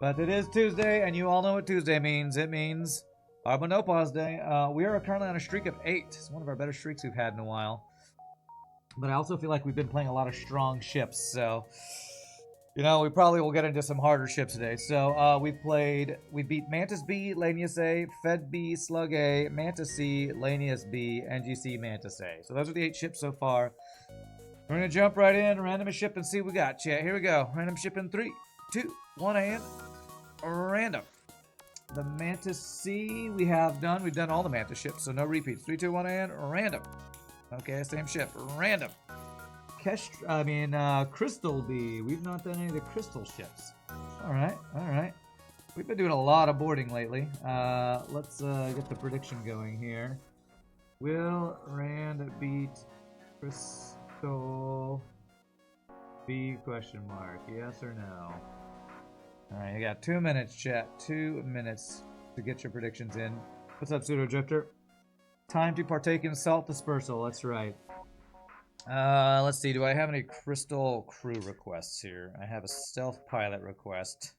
But it is Tuesday, and you all know what Tuesday means. It means Arbanopause Day. We are currently on a streak of 8. It's one of our better streaks we've had in a while. But I also feel like we've been playing a lot of strong ships, so you know, we probably will get into some harder ships today. So we beat Mantis B, Lanius A, Fed B, Slug A, Mantis C, Lanius B, NGC, Mantis A. So those are the 8 ships so far. We're gonna jump right in, random a ship, and see what we got. Chat, here we go. Random ship in 3, 2, 1, and random. The Mantis C we have done. We've done all the Mantis ships, so no repeats. 3, 2, 1, and random. Okay, same ship. Random. Crystal B. We've not done any of the crystal ships. Alright, alright. We've been doing a lot of boarding lately. Let's get the prediction going here. Will Rand beat Crystal B? Question mark. Yes or no? Alright, you got 2 minutes, chat. 2 minutes to get your predictions in. What's up, Pseudo Drifter? Time to partake in salt dispersal. That's right. Let's see. Do I have any crystal crew requests here? I have a stealth pilot request.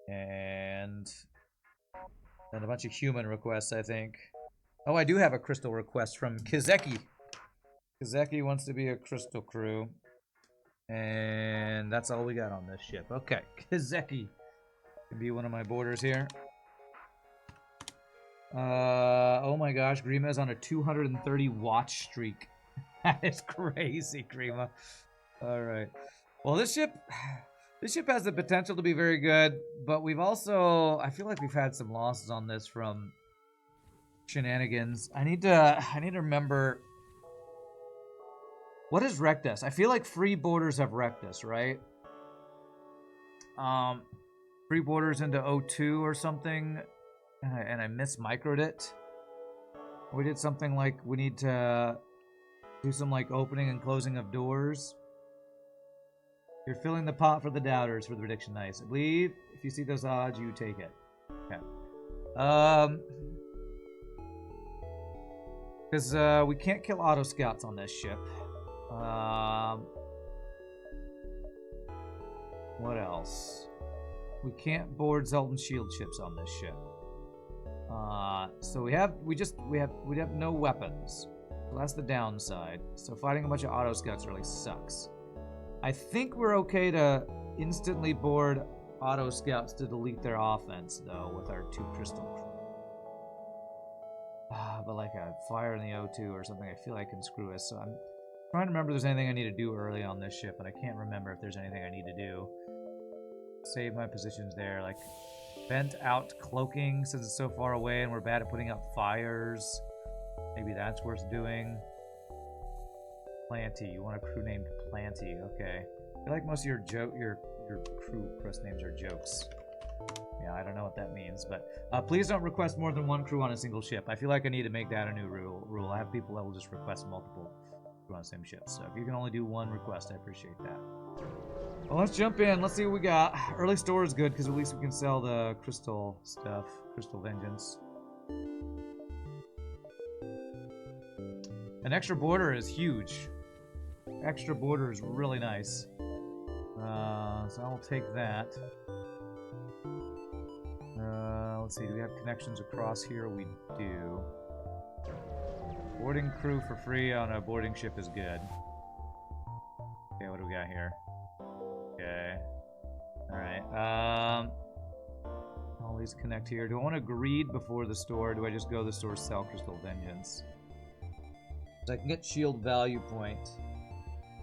And then a bunch of human requests, I think. Oh, I do have a crystal request from Kazaaak. Kazaaak wants to be a crystal crew. And that's all we got on this ship. Okay, Kazaaak can be one of my boarders here. Oh my gosh, Grima is on a 230 watch streak. That is crazy, Grima. Alright. Well, this ship has the potential to be very good, but we've also, I feel like we've had some losses on this from shenanigans. I need to remember, what has wrecked us? I feel like free borders have wrecked us, right? Free borders into O2 or something, and I mismicroed it. We did something like, we need to do some like opening and closing of doors. You're filling the pot for the doubters for the prediction. Nice. I believe if you see those odds, you take it. Okay. Because we can't kill auto scouts on this ship. What else? We can't board Zoltan shield ships on this ship. So we have no weapons. So that's the downside. So fighting a bunch of auto scouts really sucks. I think we're okay to instantly board auto scouts to delete their offense, though, with our 2 crystal crew. But like a fire in the O2 or something, I feel like can screw us. So I'm trying to remember if there's anything I need to do early on this ship, and I can't remember if there's anything I need to do. Save my positions there, like vent out cloaking since it's so far away and we're bad at putting out fires. Maybe that's worth doing. Planty. You want a crew named Planty. Okay. I feel like most of your crew request names are jokes. Yeah, I don't know what that means, but please don't request more than 1 crew on a single ship. I feel like I need to make that a new rule. I have people that will just request multiple crew on the same ship. So if you can only do 1 request, I appreciate that. Well, let's jump in. Let's see what we got. Early store is good because at least we can sell the crystal stuff. Crystal Vengeance. An extra border is huge. Extra border is really nice. So I'll take that. Let's see, do we have connections across here? We do. Boarding crew for free on a boarding ship is good. Okay, what do we got here? Okay. Alright. All these connect here. Do I want to greed before the store? Or do I just go to the store, sell Crystal Vengeance? So I can get shield value point.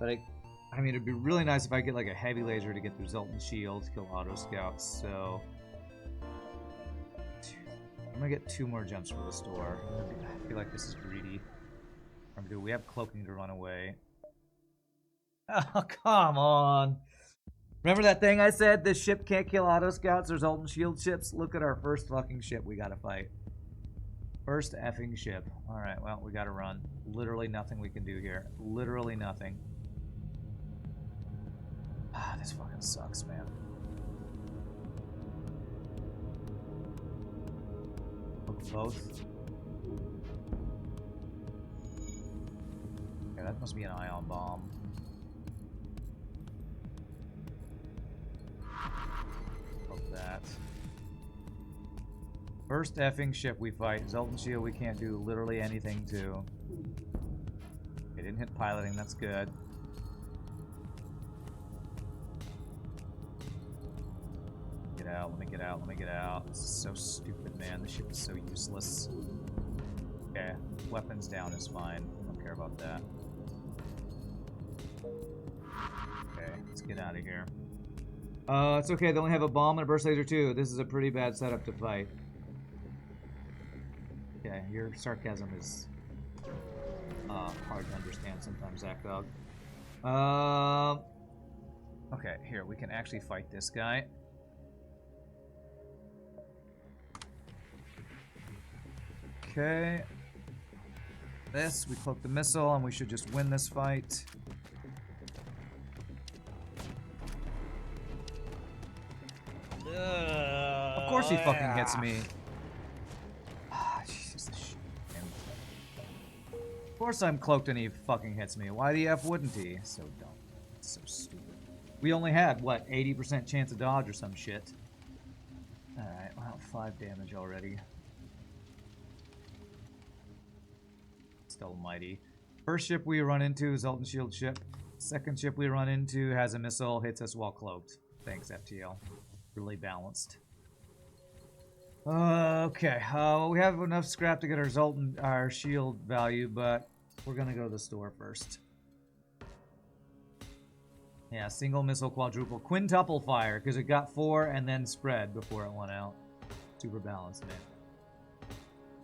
But I mean, it'd be really nice if I get like a heavy laser to get through Zoltan shield, kill auto scouts. So I'm gonna get 2 more jumps for the store. I feel like this is greedy. We have cloaking to run away. Oh, come on. Remember that thing I said? This ship can't kill auto scouts or Zoltan shield ships? Look at our first fucking ship we gotta fight. First effing ship. Alright, well, we gotta run. Literally nothing we can do here. Literally nothing. Ah, this fucking sucks, man. Both. Yeah, that must be an ion bomb. that. First effing ship we fight. Zoltan Shield we can't do literally anything to. They didn't hit piloting, that's good. Get out, let me get out, let me get out. This is so stupid, man. This ship is so useless. Okay, weapons down is fine. I don't care about that. Okay, let's get out of here. It's okay, they only have a bomb and a burst laser too. This is a pretty bad setup to fight. Okay, your sarcasm is hard to understand sometimes, Zach Dog. Okay, here, we can actually fight this guy. Okay. This, we cloak the missile, and we should just win this fight. Of course he fucking hits me. Jesus, of course I'm cloaked and he fucking hits me. Why the F wouldn't he? So dumb. It's so stupid. We only had, what, 80% chance of dodge or some shit. Alright, well, 5 damage already. Still mighty. First ship we run into is Zoltan Shield ship. Second ship we run into has a missile, hits us while cloaked. Thanks, FTL. Really balanced. Okay, we have enough scrap to get our shield value, but we're gonna go to the store first. Yeah, single missile, quadruple, quintuple fire, because it got 4 and then spread before it went out. Super balanced, man.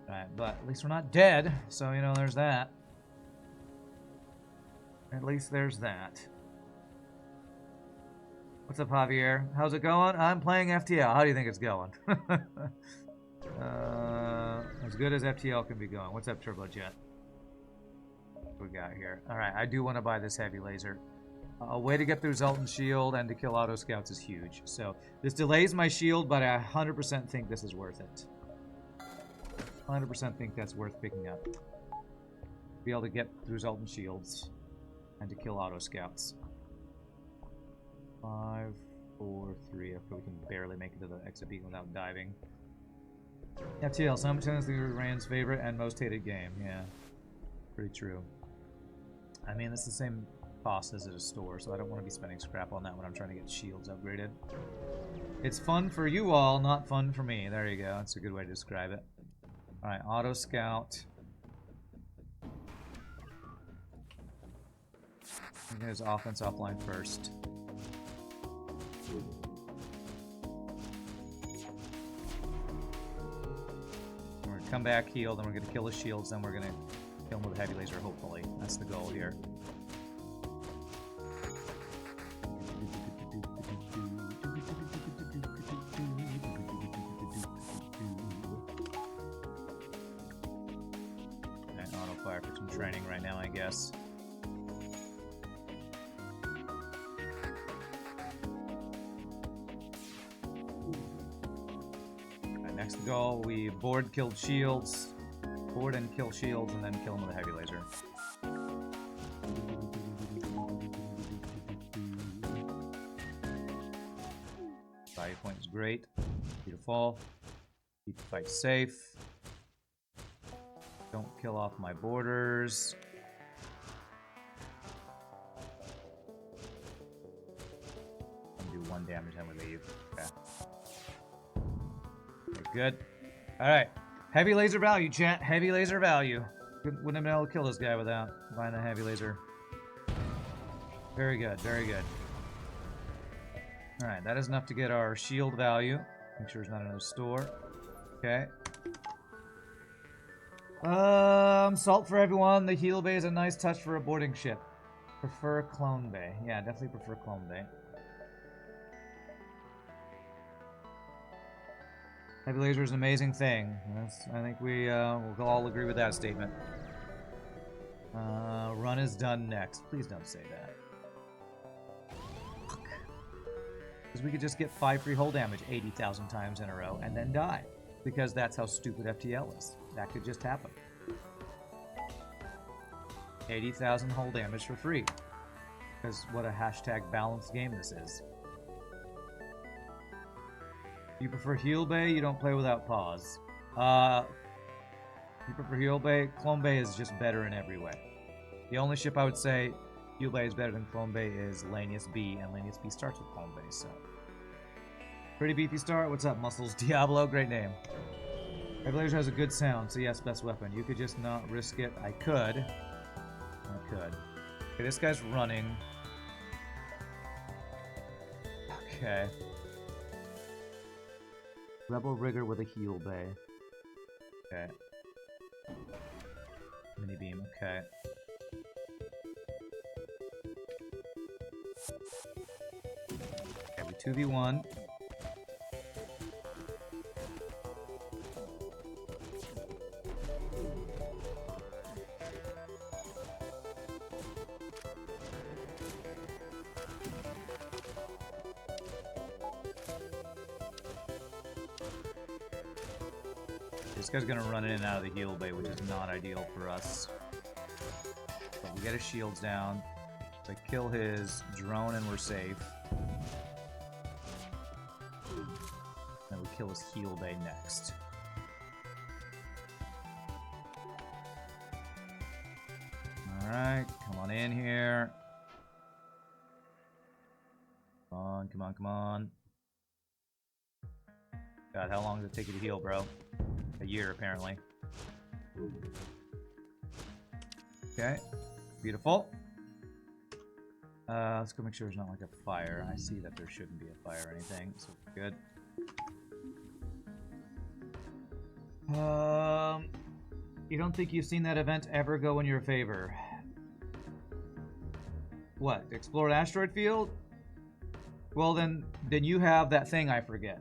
Alright, but at least we're not dead, so, you know, there's that. At least there's that. What's up, Javier? How's it going? I'm playing FTL. How do you think it's going? As good as FTL can be going. What's up, Turbojet? What we got here? Alright, I do want to buy this heavy laser. A way to get through Zoltan Shield and to kill auto scouts is huge. So, this delays my shield, but I 100% think this is worth it. 100% think that's worth picking up. Be able to get through Zoltan Shields and to kill auto scouts. 5, 4, 3. We can barely make it to the exit beacon without diving. FTL, simultaneously Rand's favorite and most hated game. Yeah, pretty true. I mean, it's the same cost as at a store, so I don't want to be spending scrap on that when I'm trying to get shields upgraded. It's fun for you all, not fun for me. There you go. That's a good way to describe it. Alright, auto scout. Here's offense offline first. We're gonna come back healed, and we're gonna kill his shields, then we're gonna kill him with a heavy laser, hopefully. That's the goal here. And auto fire for some training right now, I guess. Next goal, we board, killed shields, board and kill shields, and then kill them with a heavy laser. Value point is great. Beautiful. Keep the fight safe. Don't kill off my borders. Do 1 damage, then we leave. Okay. Good. Alright. Heavy laser value, chat. Heavy laser value. Wouldn't have been able to kill this guy without buying the heavy laser. Very good, very good. Alright, that is enough to get our shield value. Make sure there's not another store. Okay. Salt for everyone. The heal bay is a nice touch for a boarding ship. Prefer clone bay. Yeah, definitely prefer clone bay. Heavy laser is an amazing thing. I think we'll all agree with that statement. Run is done next. Please don't say that. Because we could just get 5 free hull damage 80,000 times in a row and then die. Because that's how stupid FTL is. That could just happen. 80,000 hull damage for free. Because what a hashtag balanced game this is. You prefer Heal Bay? You don't play without pause. You prefer Heal Bay? Clone Bay is just better in every way. The only ship I would say Heal Bay is better than Clone Bay is Lanius B, and Lanius B starts with Clone Bay, so. Pretty beefy start. What's up, Muscles? Diablo, great name. Every laser has a good sound, so yes, best weapon. You could just not risk it. I could. Okay, this guy's running. Okay. Rebel Rigger with a Heal Bay. Okay. Mini beam, okay. Okay, we 2v1. This guy's gonna run in and out of the Heal Bay, which is not ideal for us. But we get his shields down. So kill his drone and we're safe. Then we kill his Heal Bay next. Alright, come on in here. Come on, come on, come on. God, how long does it take you to heal, bro? A year, apparently. Okay, beautiful. Let's go make sure there's not like a fire. I see that there shouldn't be a fire or anything, so good. You don't think you've seen that event ever go in your favor? What? Explore an asteroid field? Well, then you have that thing I forget,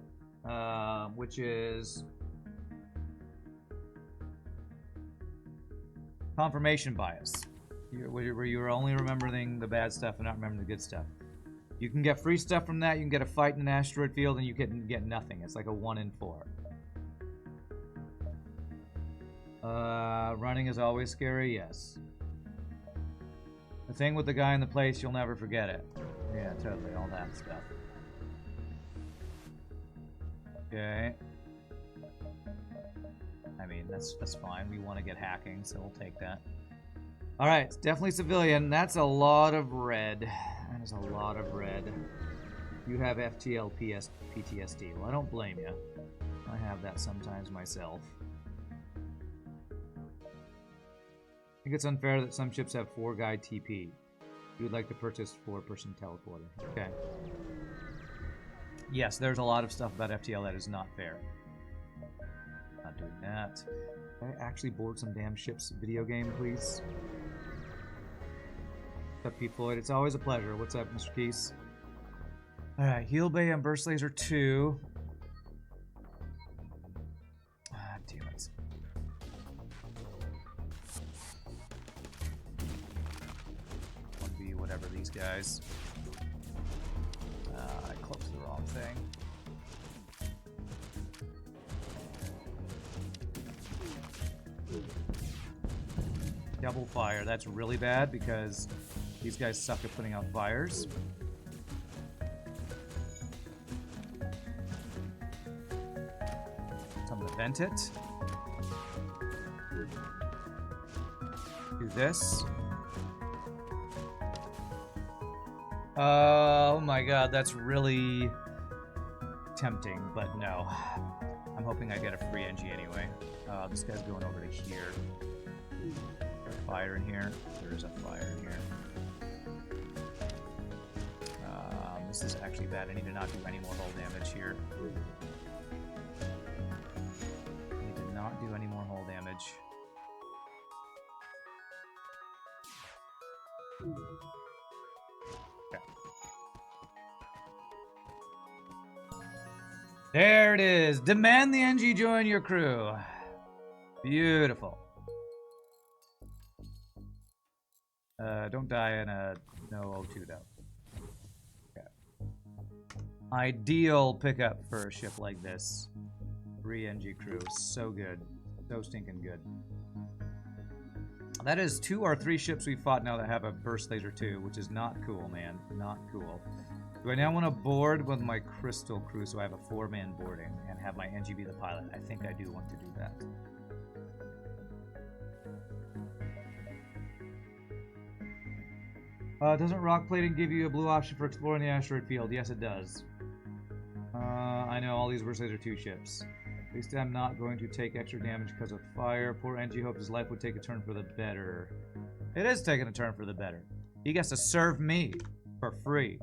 which is confirmation bias, where you're only remembering the bad stuff and not remembering the good stuff. You can get free stuff from that. You can get a fight in an asteroid field, and you can get nothing. It's like a 1 in 4. Running is always scary. Yes. The thing with the guy in the place, you'll never forget it. Yeah, totally. All that stuff. Okay. I mean, that's fine. We want to get hacking, so we'll take that. Alright, it's definitely civilian. That's a lot of red. That is a lot of red. You have FTL PTSD. Well, I don't blame you. I have that sometimes myself. I think it's unfair that some ships have 4-guy TP. You would like to purchase 4-person teleporter. Okay. Yes, there's a lot of stuff about FTL that is not fair. Not doing that. Can I actually board some damn ships video game, please? What's up, P. Floyd? It's always a pleasure. What's up, Mr. Keese? Alright, Heal Bay and Burst Laser 2. Ah, damn it. Whatever these guys. I closed the wrong thing. Double fire. That's really bad because these guys suck at putting out fires. So I'm gonna vent it. Do this. Oh my god, that's really tempting, but no. I'm hoping I get a free NG anyway. This guy's going over to here. Is there a fire in here? There is a fire in here. This is actually bad. I need to not do any more hull damage here. I need to not do any more hull damage. There it is. Demand the NG join your crew. Beautiful. Don't die in a no O2 though. Okay. Ideal pickup for a ship like this. 3 NG crew. So good. So stinking good. That is 2 or 3 ships we fought now that have a burst laser 2, which is not cool, man. Not cool. Do I now want to board with my crystal crew so I have a 4-man boarding and have my NG be the pilot? I think I do want to do that. Doesn't rock plating give you a blue option for exploring the asteroid field? Yes, it does. I know all these Versailles are 2 ships. At least I'm not going to take extra damage because of fire. Poor NG hoped his life would take a turn for the better. It is taking a turn for the better. He gets to serve me for free.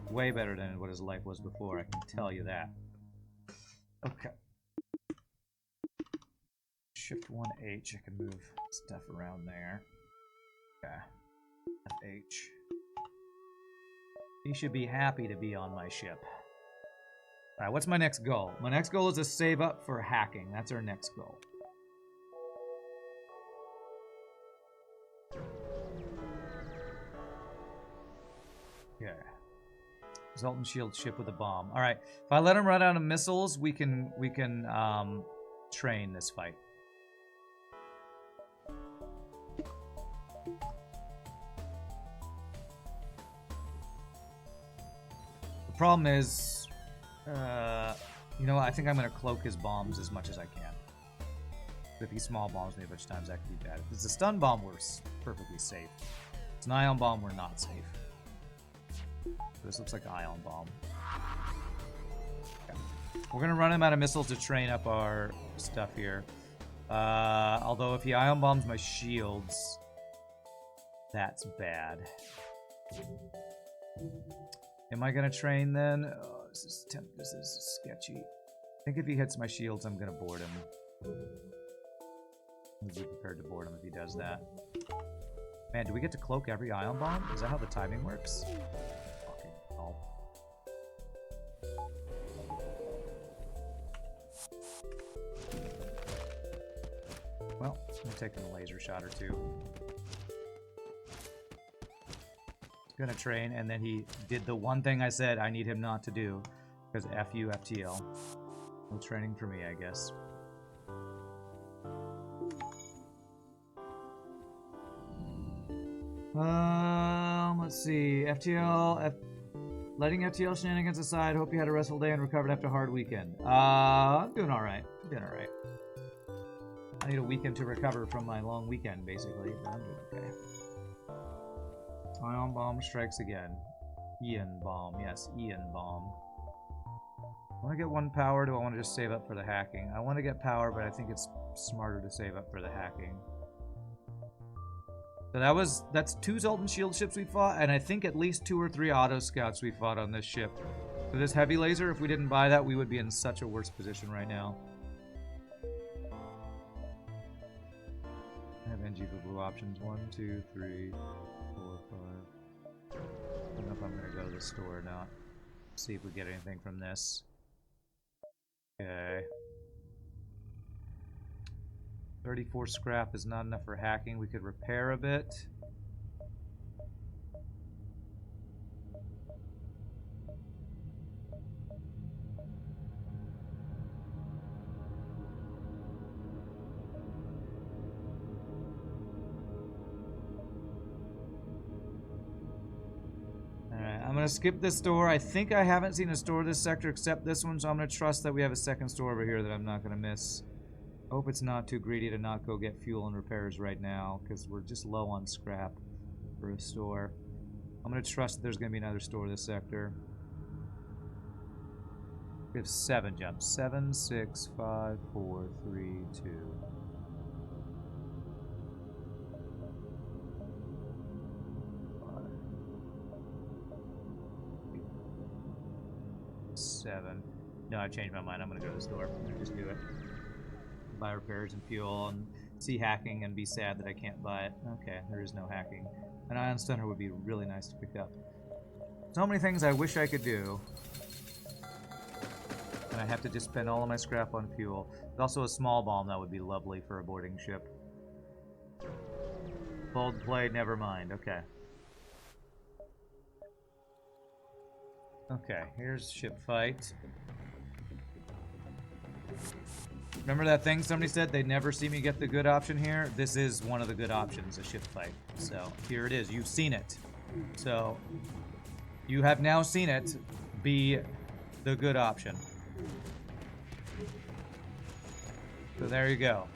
Way better than what his life was before, I can tell you that. Okay. Shift 1H, I can move stuff around there. Okay. FH. He should be happy to be on my ship. Alright, what's my next goal? My next goal is to save up for hacking. That's our next goal. Okay. Zoltan shield ship with a bomb. Alright. If I let him run out of missiles, we can train this fight. The problem is, you know what, I think I'm going to cloak his bombs as much as I can. If he small bombs me a bunch of times, that could be bad. If it's a stun bomb, we're perfectly safe. If it's an ion bomb, we're not safe. This looks like an ion bomb. Okay. We're going to run him out of missiles to train up our stuff here. Although if he ion bombs my shields, that's bad. Am I going to train then? Oh, this is sketchy. I think if he hits my shields, I'm going to board him. I'm be prepared to board him if he does that. Man, do we get to cloak every ion bomb? Is that how the timing works? Fucking hell. Well, I'm taking a laser shot or two. Gonna train, and then he did the one thing I said I need him not to do, because F you, FTL. No training for me, I guess. Let's see. Letting FTL shenanigans aside, hope you had a restful day and recovered after a hard weekend. I'm doing alright. I'm doing alright. I need a weekend to recover from my long weekend, basically. But I'm doing okay. Ion bomb strikes again. Ian bomb. Yes, Ian bomb. I want to get 1 power. Do I want to just save up for the hacking? I want to get power, but I think it's smarter to save up for the hacking. So that's 2 Zoltan shield ships we fought, and I think at least 2 or 3 auto scouts we fought on this ship. So this heavy laser, if we didn't buy that, we would be in such a worse position right now. I have NG for blue options. 1, 2, 3, 4, 5. I don't know if I'm going to go to the store or not. See if we get anything from this. Okay. 34 scrap is not enough for hacking. We could repair a bit. I'm going to skip this store. I think I haven't seen a store this sector except this one, so I'm going to trust that we have a second store over here that I'm not going to miss. I hope it's not too greedy to not go get fuel and repairs right now, because we're just low on scrap for a store. I'm going to trust that there's going to be another store this sector. We have 7 jumps. 7, 6, 5, 4, 3, 2. Seven. No, I changed my mind. I'm going to go to the store. I'm going to just do it. Buy repairs and fuel and see hacking and be sad that I can't buy it. Okay, there is no hacking. An ion stunner would be really nice to pick up. So many things I wish I could do. And I have to just spend all of my scrap on fuel. There's also a small bomb that would be lovely for a boarding ship. Bold play, never mind. Okay. Okay, here's ship fight. Remember that thing somebody said they'd never see me get the good option here? This is one of the good options, a ship fight. So here it is. You've seen it. So You have now seen it be the good option. So there you go.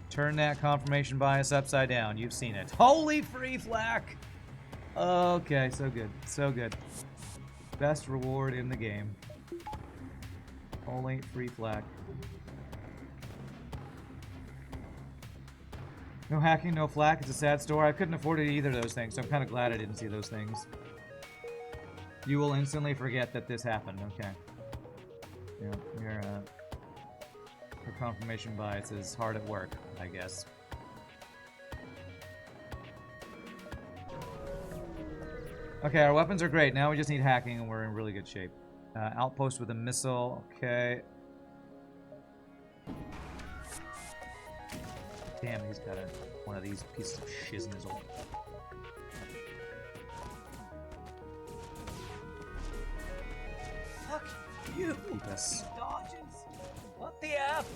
Turn that confirmation bias upside down. You've seen it. Holy free flak! Okay, so good. So good. Best reward in the game. Only free flak. No hacking, no flak. It's a sad story. I couldn't afford it either of those things, so I'm kind of glad I didn't see those things. You will instantly forget that this happened. Okay. Yeah, your confirmation bias is hard at work, I guess. Okay, our weapons are great. Now we just need hacking, and we're in really good shape. Outpost with a missile. Okay. Damn, he's got one of these pieces of shiznizle. Fuck you! Keep us. Dodges! What the F?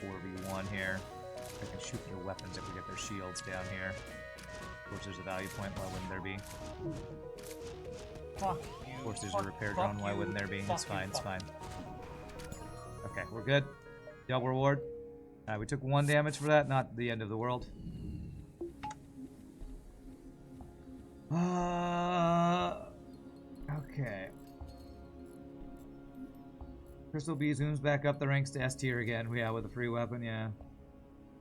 4v1 here. I can shoot their weapons if we get their shields down here. Of course, there's a value point. Why wouldn't there be? Fuck you. Of course, there's a repair drone. Why wouldn't there be? It's fine. It's fine. Okay, we're good. Double reward. We took 1 damage for that. Not the end of the world. Okay. Crystal B zooms back up the ranks to S tier again. Yeah, with a free weapon, yeah.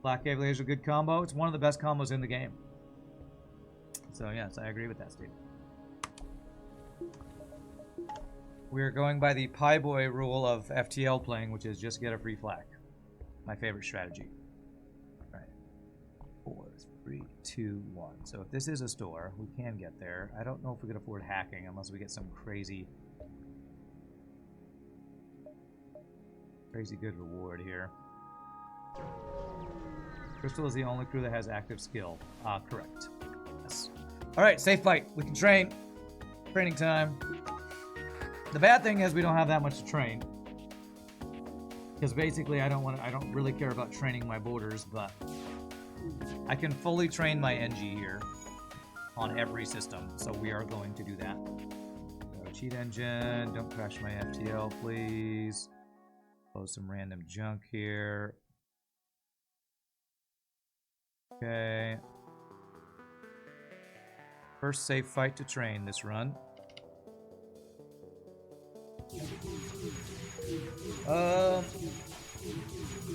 Black Cavalier is a good combo. It's one of the best combos in the game. So, yes, I agree with that, Steve. We're going by the Pie Boy rule of FTL playing, which is just get a free flag. My favorite strategy. All right. 4, 3, 2, 1. So if this is a store, we can get there. I don't know if we can afford hacking unless we get some crazy good reward here. Crystal is the only crew that has active skill. Correct. Yes. All right, safe fight. We can train. Training time. The bad thing is we don't have that much to train. Because basically I don't really care about training my borders, but I can fully train my NG here on every system, so we are going to do that. So cheat engine, don't crash my FTL, please. Close some random junk here. Okay. First safe fight to train this run.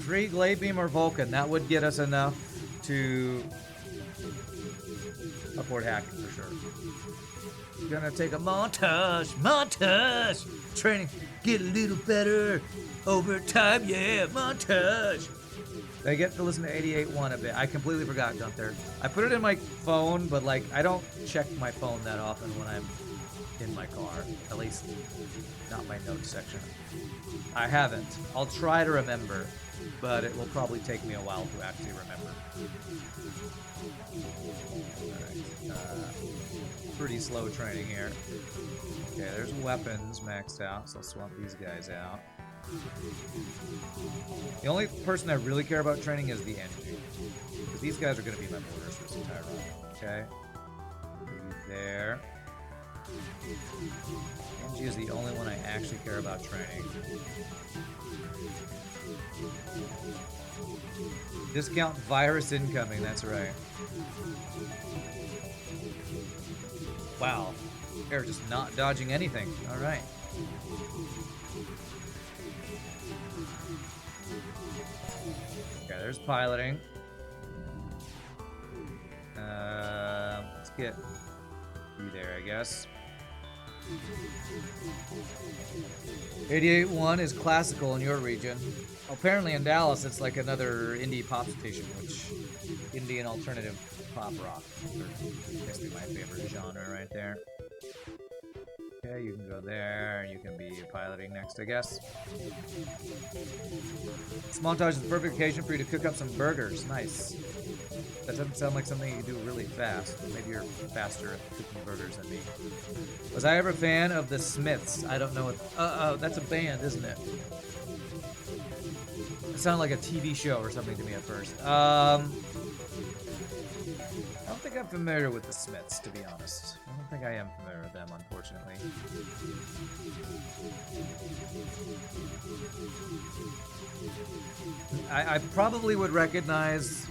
3 Glade Beam or Vulcan. That would get us enough to afford hacking for sure. Gonna take a montage. Training, get a little better over time. Yeah, montage. I get to listen to 88.1 a bit. I completely forgot, Gunther. I put it in my phone, but like I don't check my phone that often when I'm in my car. At least not my notes section. I haven't. I'll try to remember, but it will probably take me a while to actually remember. Alright. Pretty slow training here. Okay, there's weapons maxed out, so I'll swap these guys out. The only person I really care about training is the NG. Because these guys are going to be my borders for this entire run. Okay. There. NG is the only one I actually care about training. Discount virus incoming, that's right. Wow. They're just not dodging anything. Alright. Okay, there's piloting. Let's get you there, I guess. 88.1 is classical in your region. Apparently in Dallas it's like another indie pop station, which Indian alternative pop rock. That's my favorite genre right there. Okay, you can go there, and you can be piloting next, I guess. This montage is the perfect occasion for you to cook up some burgers. Nice. That doesn't sound like something you do really fast. Maybe you're faster at cooking burgers than me. Was I ever a fan of the Smiths? I don't know what... that's a band, isn't it? It sounded like a TV show or something to me at first. I don't think I'm familiar with the Smiths, to be honest. I don't think I am familiar with them, unfortunately. I probably would recognize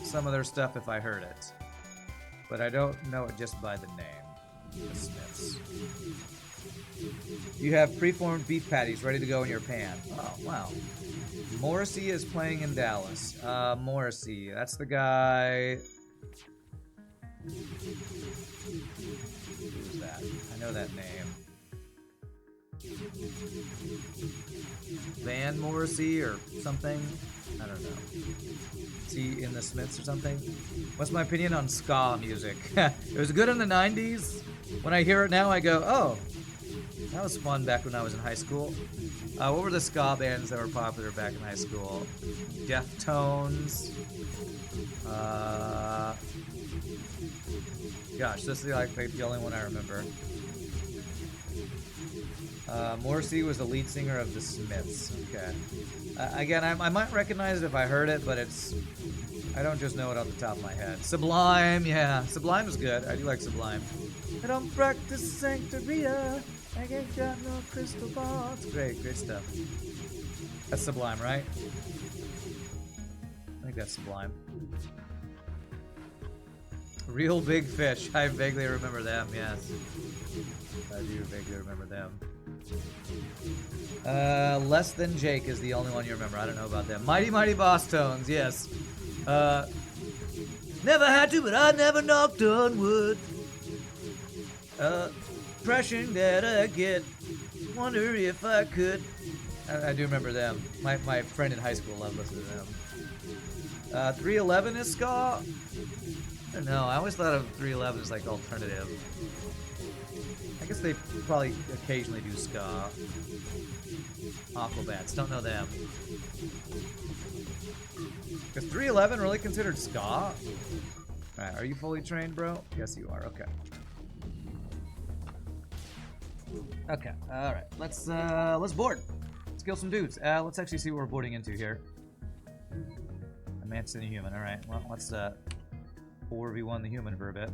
some of their stuff if I heard it, but I don't know it just by the name. The Smiths. You have preformed beef patties ready to go in your pan. Oh, wow. Morrissey is playing in Dallas. Morrissey, that's the guy. Who's that? I know that name. Van Morrissey or something? I don't know. Is he in the Smiths or something? What's my opinion on ska music? It was good in the 90s. When I hear it now, I go, oh, that was fun back when I was in high school. What were the ska bands that were popular back in high school? Deftones. Gosh, this is like the only one I remember. Morrissey was the lead singer of the Smiths. Okay. Again, I might recognize it if I heard it, but I don't just know it off the top of my head. Sublime, yeah. Sublime is good. I do like Sublime. I don't practice Sanctoria. I ain't got no crystal ball. It's great stuff. That's Sublime, right? I think that's Sublime. Real Big Fish. I vaguely remember them, yes. I do vaguely remember them. Less Than Jake is the only one you remember. I don't know about them. Mighty Mighty Boss Tones, yes. Never had to, but I never knocked on wood. Impression that I get. Wonder if I could. I do remember them. My friend in high school loved listening to them. 311 is ska? I don't know. I always thought of 311 as like alternative. I guess they probably occasionally do ska. Aquabats. Don't know them. Is 311 really considered ska? Alright, are you fully trained, bro? Yes, you are. Okay. Okay, alright. Let's board. Let's kill some dudes. Let's actually see what we're boarding into here. A Mantis and a human. Alright, well, let's 4v1 the human for a bit.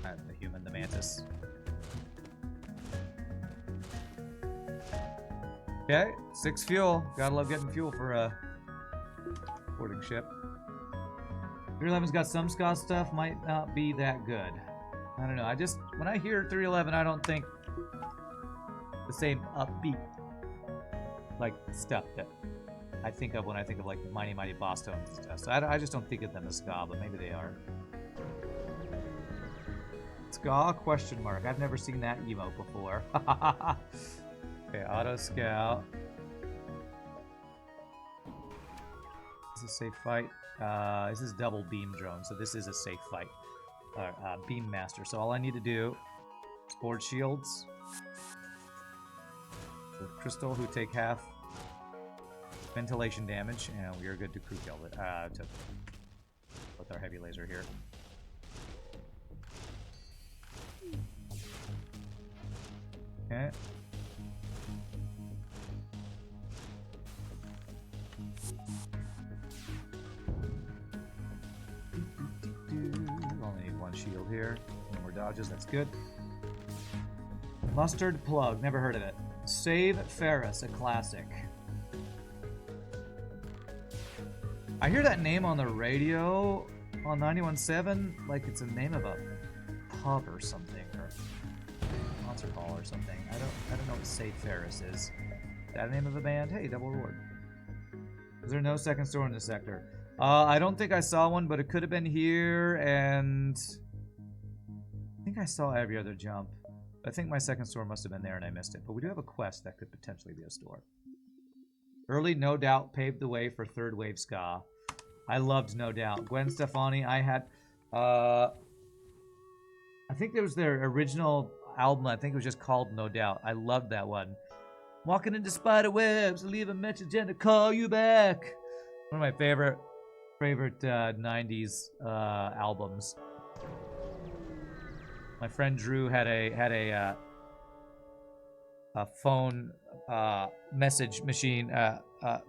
The human, the Mantis. Okay, 6 fuel. Gotta love getting fuel for a boarding ship. 311's got some ska stuff, might not be that good. I don't know, when I hear 311, I don't think the same upbeat, like, stuff that I think of when I think of, like, Mighty Mighty Boss Tones and stuff. So I just don't think of them as ska, but maybe they are. Ska? Question mark. I've never seen that emote before. Okay, auto scout. This is a safe fight. This is double beam drone, so this is a safe fight. Beam master. So all I need to do is board shields with Crystal, who take half ventilation damage, and we are good to crew kill it. With our heavy laser here. Okay. Only need one shield here. No more dodges, that's good. Mustard Plug, never heard of it. Save Ferris, a classic. I hear that name on the radio on 91.7 like it's a name of a pub or something, or concert hall or something. I don't know what Save Ferris is. Is that the name of a band? Hey, double reward. Is there no second store in this sector? I don't think I saw one, but it could have been here, and I think I saw every other jump. I think my second store must have been there and I missed it. But we do have a quest that could potentially be a store. Early No Doubt paved the way for third wave ska. I loved No Doubt. Gwen Stefani, I had... I think there was their original album. I think it was just called No Doubt. I loved that one. Walking into spider webs, leave a message and to call you back. One of my favorite 90s albums. My friend Drew had a phone message machine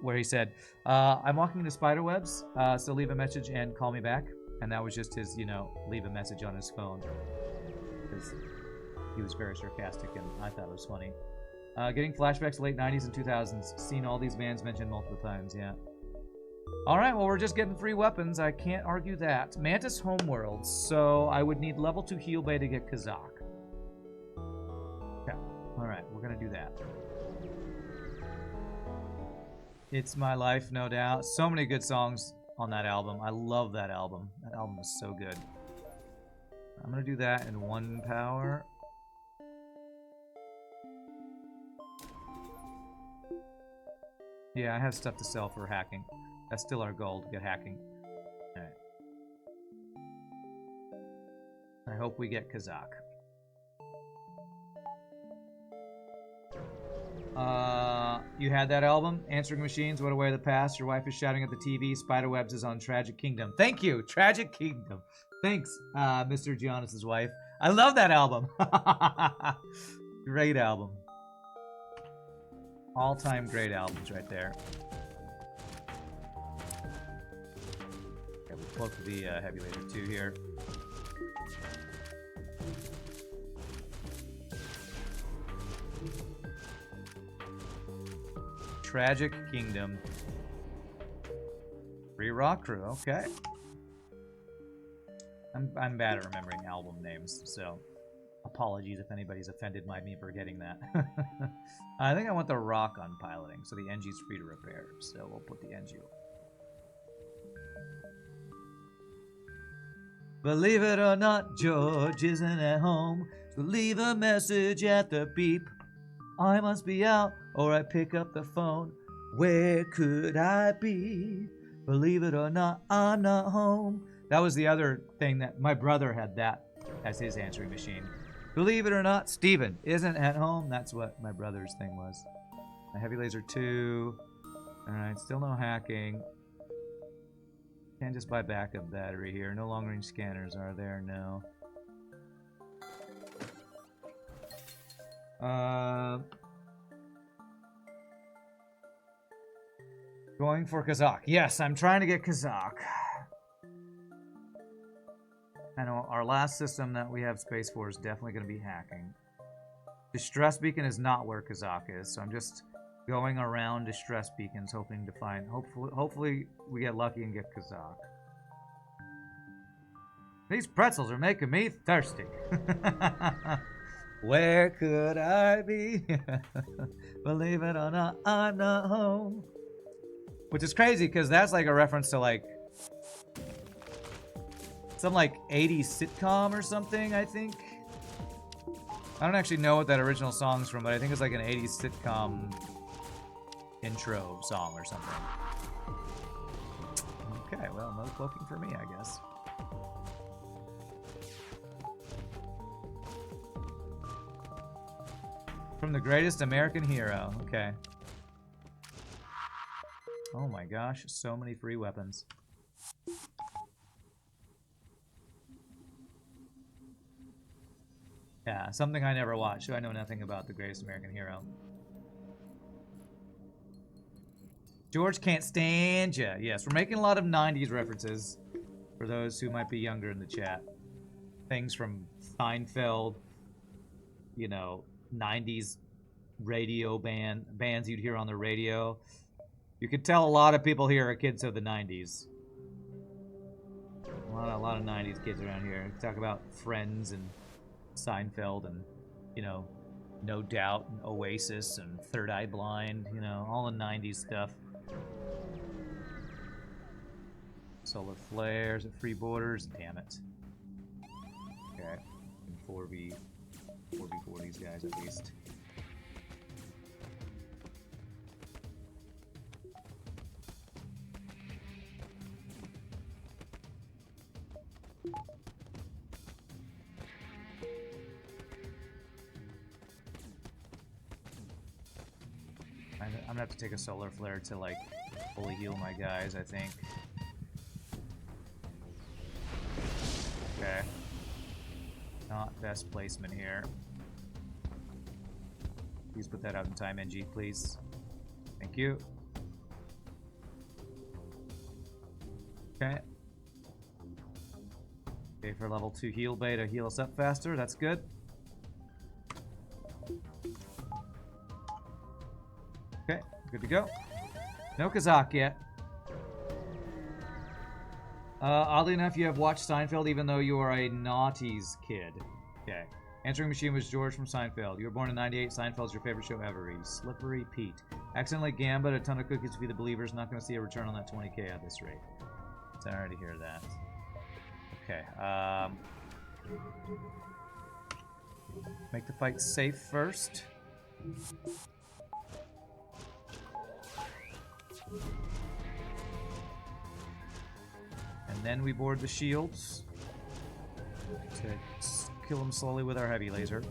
where he said, I'm walking into spider webs, so leave a message and call me back. And that was just his, leave a message on his phone. Because he was very sarcastic and I thought it was funny. Getting flashbacks to late 90s and 2000s. Seen all these bands mentioned multiple times, yeah. Alright, well, we're just getting free weapons. I can't argue that. Mantis Homeworld. So I would need level 2 heal bay to get Kazaaak. Okay. Alright, we're gonna do that. It's My Life, no doubt. So many good songs on that album. I love that album. That album is so good. I'm gonna do that in 1 power. Yeah, I have stuff to sell for hacking. That's still our goal, to get hacking. Alright. I hope we get Kazaaak. You had that album? Answering Machines, What a Way of the Past. Your wife is shouting at the TV. Spiderwebs is on Tragic Kingdom. Thank you, Tragic Kingdom. Thanks, Mr. Giannis' wife. I love that album. Great album. All-time great albums right there. Okay, we'll cloak the heavy laser 2 here. Tragic Kingdom. Free Rock Crew, okay. I'm bad at remembering album names, so apologies if anybody's offended by me forgetting that. I think I want the rock on piloting, so the NG's free to repair, so we'll put the NG. Believe it or not, George isn't at home, so leave a message at the beep. I must be out, or I pick up the phone. Where could I be? Believe it or not, I'm not home. That was the other thing that my brother had that as his answering machine. Believe it or not, Steven isn't at home. That's what my brother's thing was. A heavy laser 2. Alright, still no hacking. Can't just buy backup battery here. No long range scanners are there? No. Going for Kazaaak. Yes, I'm trying to get Kazaaak. I know our last system that we have space for is definitely going to be hacking. Distress Beacon is not where Kazaaak is, so I'm just going around Distress Beacons hoping to find... Hopefully we get lucky and get Kazaaak. These pretzels are making me thirsty. Where could I be? Believe it or not, I'm not home. Which is crazy because that's like a reference to like some like 80s sitcom or something, I think. I don't actually know what that original song's from, but I think it's like an 80s sitcom intro song or something. Okay, well, no cloaking for me, I guess. From the greatest American hero. Okay. Oh my gosh, so many free weapons. Yeah, something I never watched, so I know nothing about the greatest American hero. George can't stand ya. Yes, we're making a lot of 90s references for those who might be younger in the chat. Things from Seinfeld, you know, 90s radio bands you'd hear on the radio. You could tell a lot of people here are kids of the 90s. A lot of 90s kids around here. Talk about Friends and Seinfeld and, you know, No Doubt and Oasis and Third Eye Blind, you know, all the 90s stuff. Solar flares at Free Borders. Damn it. Okay. 4v4 these guys at least. I'm gonna have to take a solar flare to like fully heal my guys, I think. Okay. Not best placement here. Please put that out in time, NG, please. Thank you. Okay. Okay, for level 2 heal bay to heal us up faster. That's good. Okay, good to go. No Kazaaak yet. Oddly enough, you have watched Seinfeld even though you are a naughties kid. Okay. Answering machine was George from Seinfeld. You were born in 98. Seinfeld's your favorite show ever. Slippery Pete. Accidentally gambit a ton of cookies to be the believers. Not going to see a return on that 20k at this rate. So I already hear that. Okay. Make the fight safe first. And then we board the shields to kill them slowly with our heavy laser.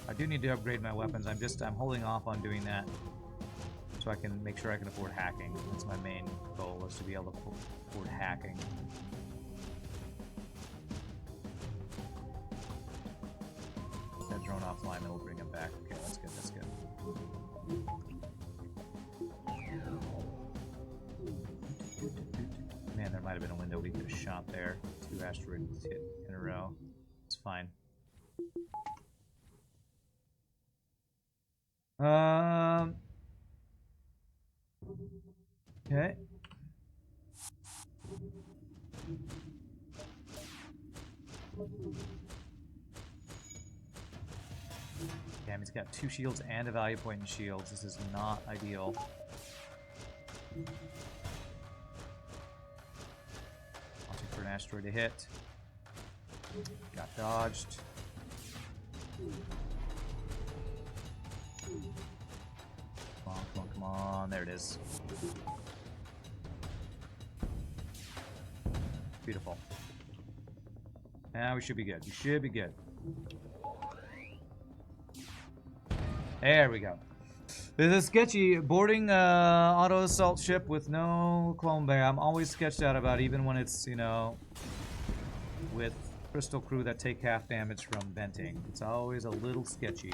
I do need to upgrade my weapons. I'm holding off on doing that so I can make sure I can afford hacking. That's my main goal, is to be able to afford hacking. Put that drone offline, and we'll bring him back. Okay, that's good, that's good. Man, there might have been a window we could have shot there. 2 asteroids hit in a row. It's fine. Okay. Damn, he's got 2 shields and a value point in shields. This is not ideal. Watching for an asteroid to hit. Got dodged. Come on, come on, come on. There it is. Beautiful. Now we should be good. We should be good. There we go. This is sketchy. Boarding auto assault ship with no clone bay. I'm always sketched out about, even when it's, you know, with crystal crew that take half damage from venting. It's always a little sketchy.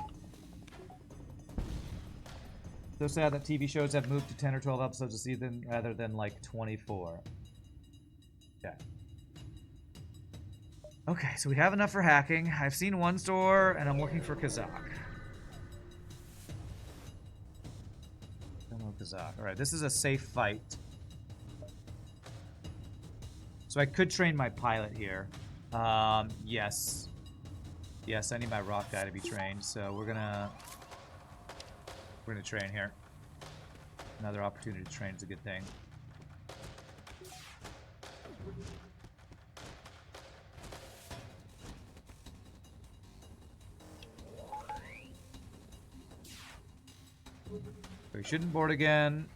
So sad that TV shows have moved to 10 or 12 episodes a season rather than like 24. Okay. Okay, so we have enough for hacking. I've seen one store, and I'm looking for Kazaaak. Don't know Kazaaak. Alright, this is a safe fight. So I could train my pilot here. Yes. Yes, I need my rock guy to be trained, so we're gonna train here. Another opportunity to train is a good thing. We shouldn't board again.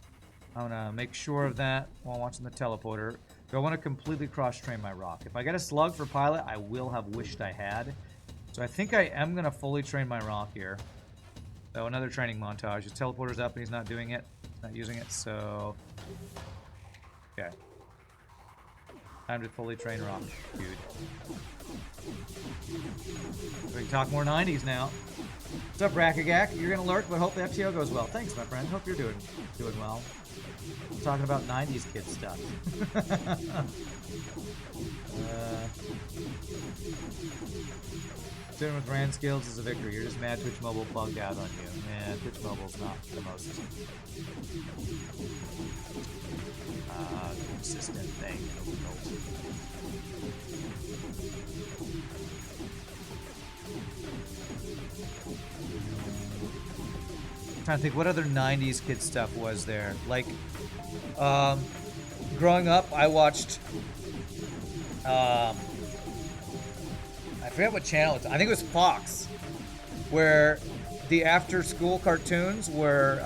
I'm gonna make sure of that while watching the teleporter. Do I want to completely cross-train my rock? If I get a slug for pilot, I will have wished I had. So I think I am gonna fully train my rock here. So another training montage. His teleporter's up and he's not doing it. He's not using it, so... Okay. Time to fully train rock, dude. We can talk more 90s now. What's up, Rackagak? You're gonna lurk, but hope the FTL goes well. Thanks, my friend. Hope you're doing well. I'm talking about 90s kid stuff. Sitting with Rand skills is a victory. You're just mad Twitch Mobile bugged out on you. Man, Twitch Mobile's not the most consistent thing. I'm trying to think what other 90s kid stuff was there. Like, growing up, I watched, I forget what channel it's, I think it was Fox, where the after-school cartoons were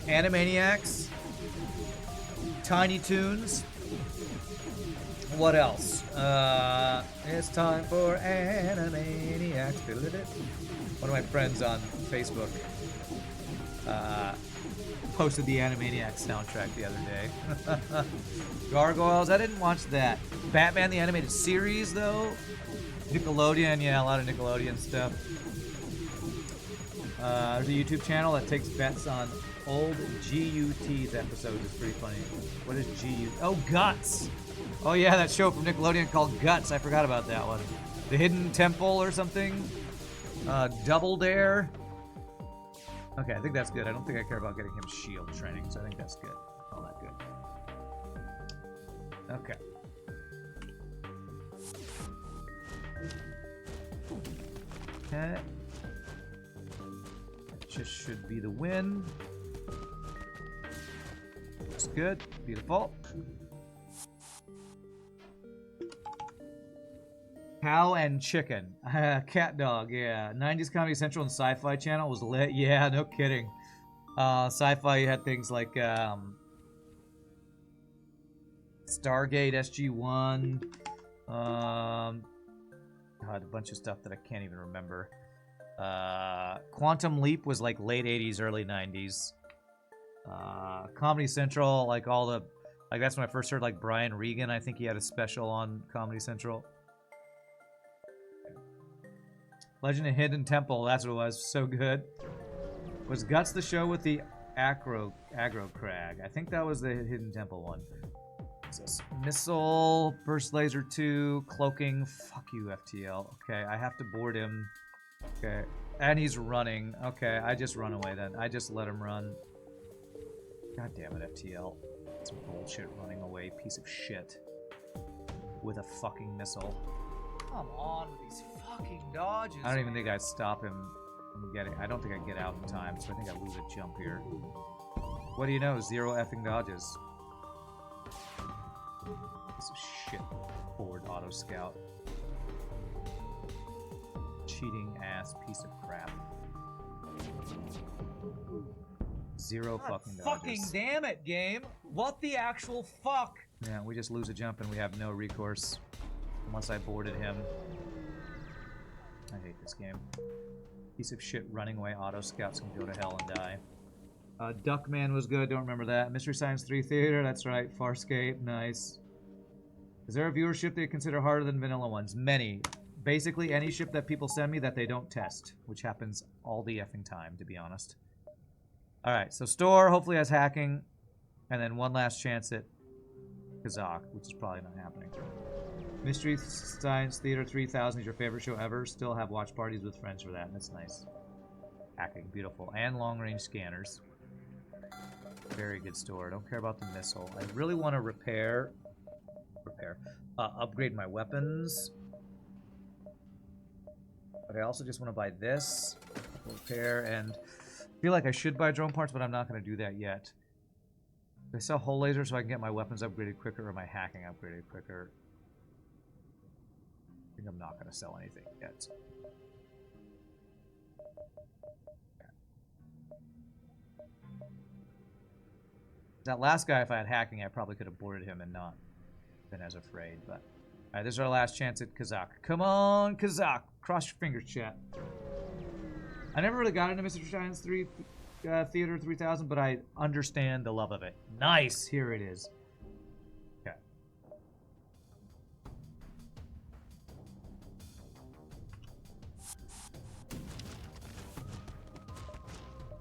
Animaniacs, Tiny Toons. What else? It's time for Animaniacs. One of my friends on Facebook posted the Animaniacs soundtrack the other day. Gargoyles, I didn't watch that. Batman the Animated Series, though. Nickelodeon, yeah, a lot of Nickelodeon stuff. There's a YouTube channel that takes bets on old GUT's episodes. It's pretty funny. What is GUT? Oh, Guts! Oh yeah, that show from Nickelodeon called Guts. I forgot about that one. The Hidden Temple or something? Double Dare? Okay, I think that's good. I don't think I care about getting him shield training, so I think that's good. All that good. Okay. Okay. That just should be the win. That's good. Beautiful. Cow and chicken. Cat dog, yeah. 90s Comedy Central and Sci-Fi Channel was lit. Yeah, no kidding. Sci-Fi, you had things like Stargate, SG-1. God, a bunch of stuff that I can't even remember. Quantum Leap was like late 80s, early 90s. Comedy Central, like all the... Like that's when I first heard like Brian Regan. I think he had a special on Comedy Central. Legend of Hidden Temple, that's what it was. So good. Was Guts the show with the aggro crag? I think that was the Hidden Temple one. What's this? Missile, Burst Laser 2, Cloaking. Fuck you, FTL. Okay, I have to board him. Okay, and he's running. Okay, I just run away then. I just let him run. God damn it, FTL. Some bullshit running away, piece of shit. With a fucking missile. Come on with these fucking dodges. I don't even think I'd stop him from getting... I don't think I'd get out in time, so I think I lose a jump here. What do you know? 0 effing dodges. Piece of shit. Forward auto scout. Cheating ass piece of crap. 0 fucking dodges. Fucking damn it, game! What the actual fuck? Yeah, we just lose a jump and we have no recourse. Unless I boarded him. I hate this game. Piece of shit running away auto scouts can go to hell and die. Duckman was good, don't remember that. Mystery Science 3 Theater, that's right. Farscape, nice. Is there a viewership they consider harder than vanilla ones? Many. Basically any ship that people send me that they don't test. Which happens all the effing time, to be honest. Alright, so store hopefully has hacking. And then one last chance at Kazaaak, which is probably not happening. Mystery Science Theater 3000 is your favorite show ever. Still have watch parties with friends for that. That's nice. Hacking, beautiful. And long-range scanners. Very good store. Don't care about the missile. I really want to upgrade my weapons. But I also just want to buy this. Repair, and I feel like I should buy drone parts, but I'm not going to do that yet. I sell hull laser so I can get my weapons upgraded quicker or my hacking upgraded quicker. I think I'm not going to sell anything yet. That last guy, if I had hacking, I probably could have boarded him and not been as afraid. But alright, this is our last chance at Kazaaak. Come on, Kazaaak! Cross your fingers, chat. I never really got into Mystery Science 3 Theater 3000, but I understand the love of it. Nice! Here it is. Okay.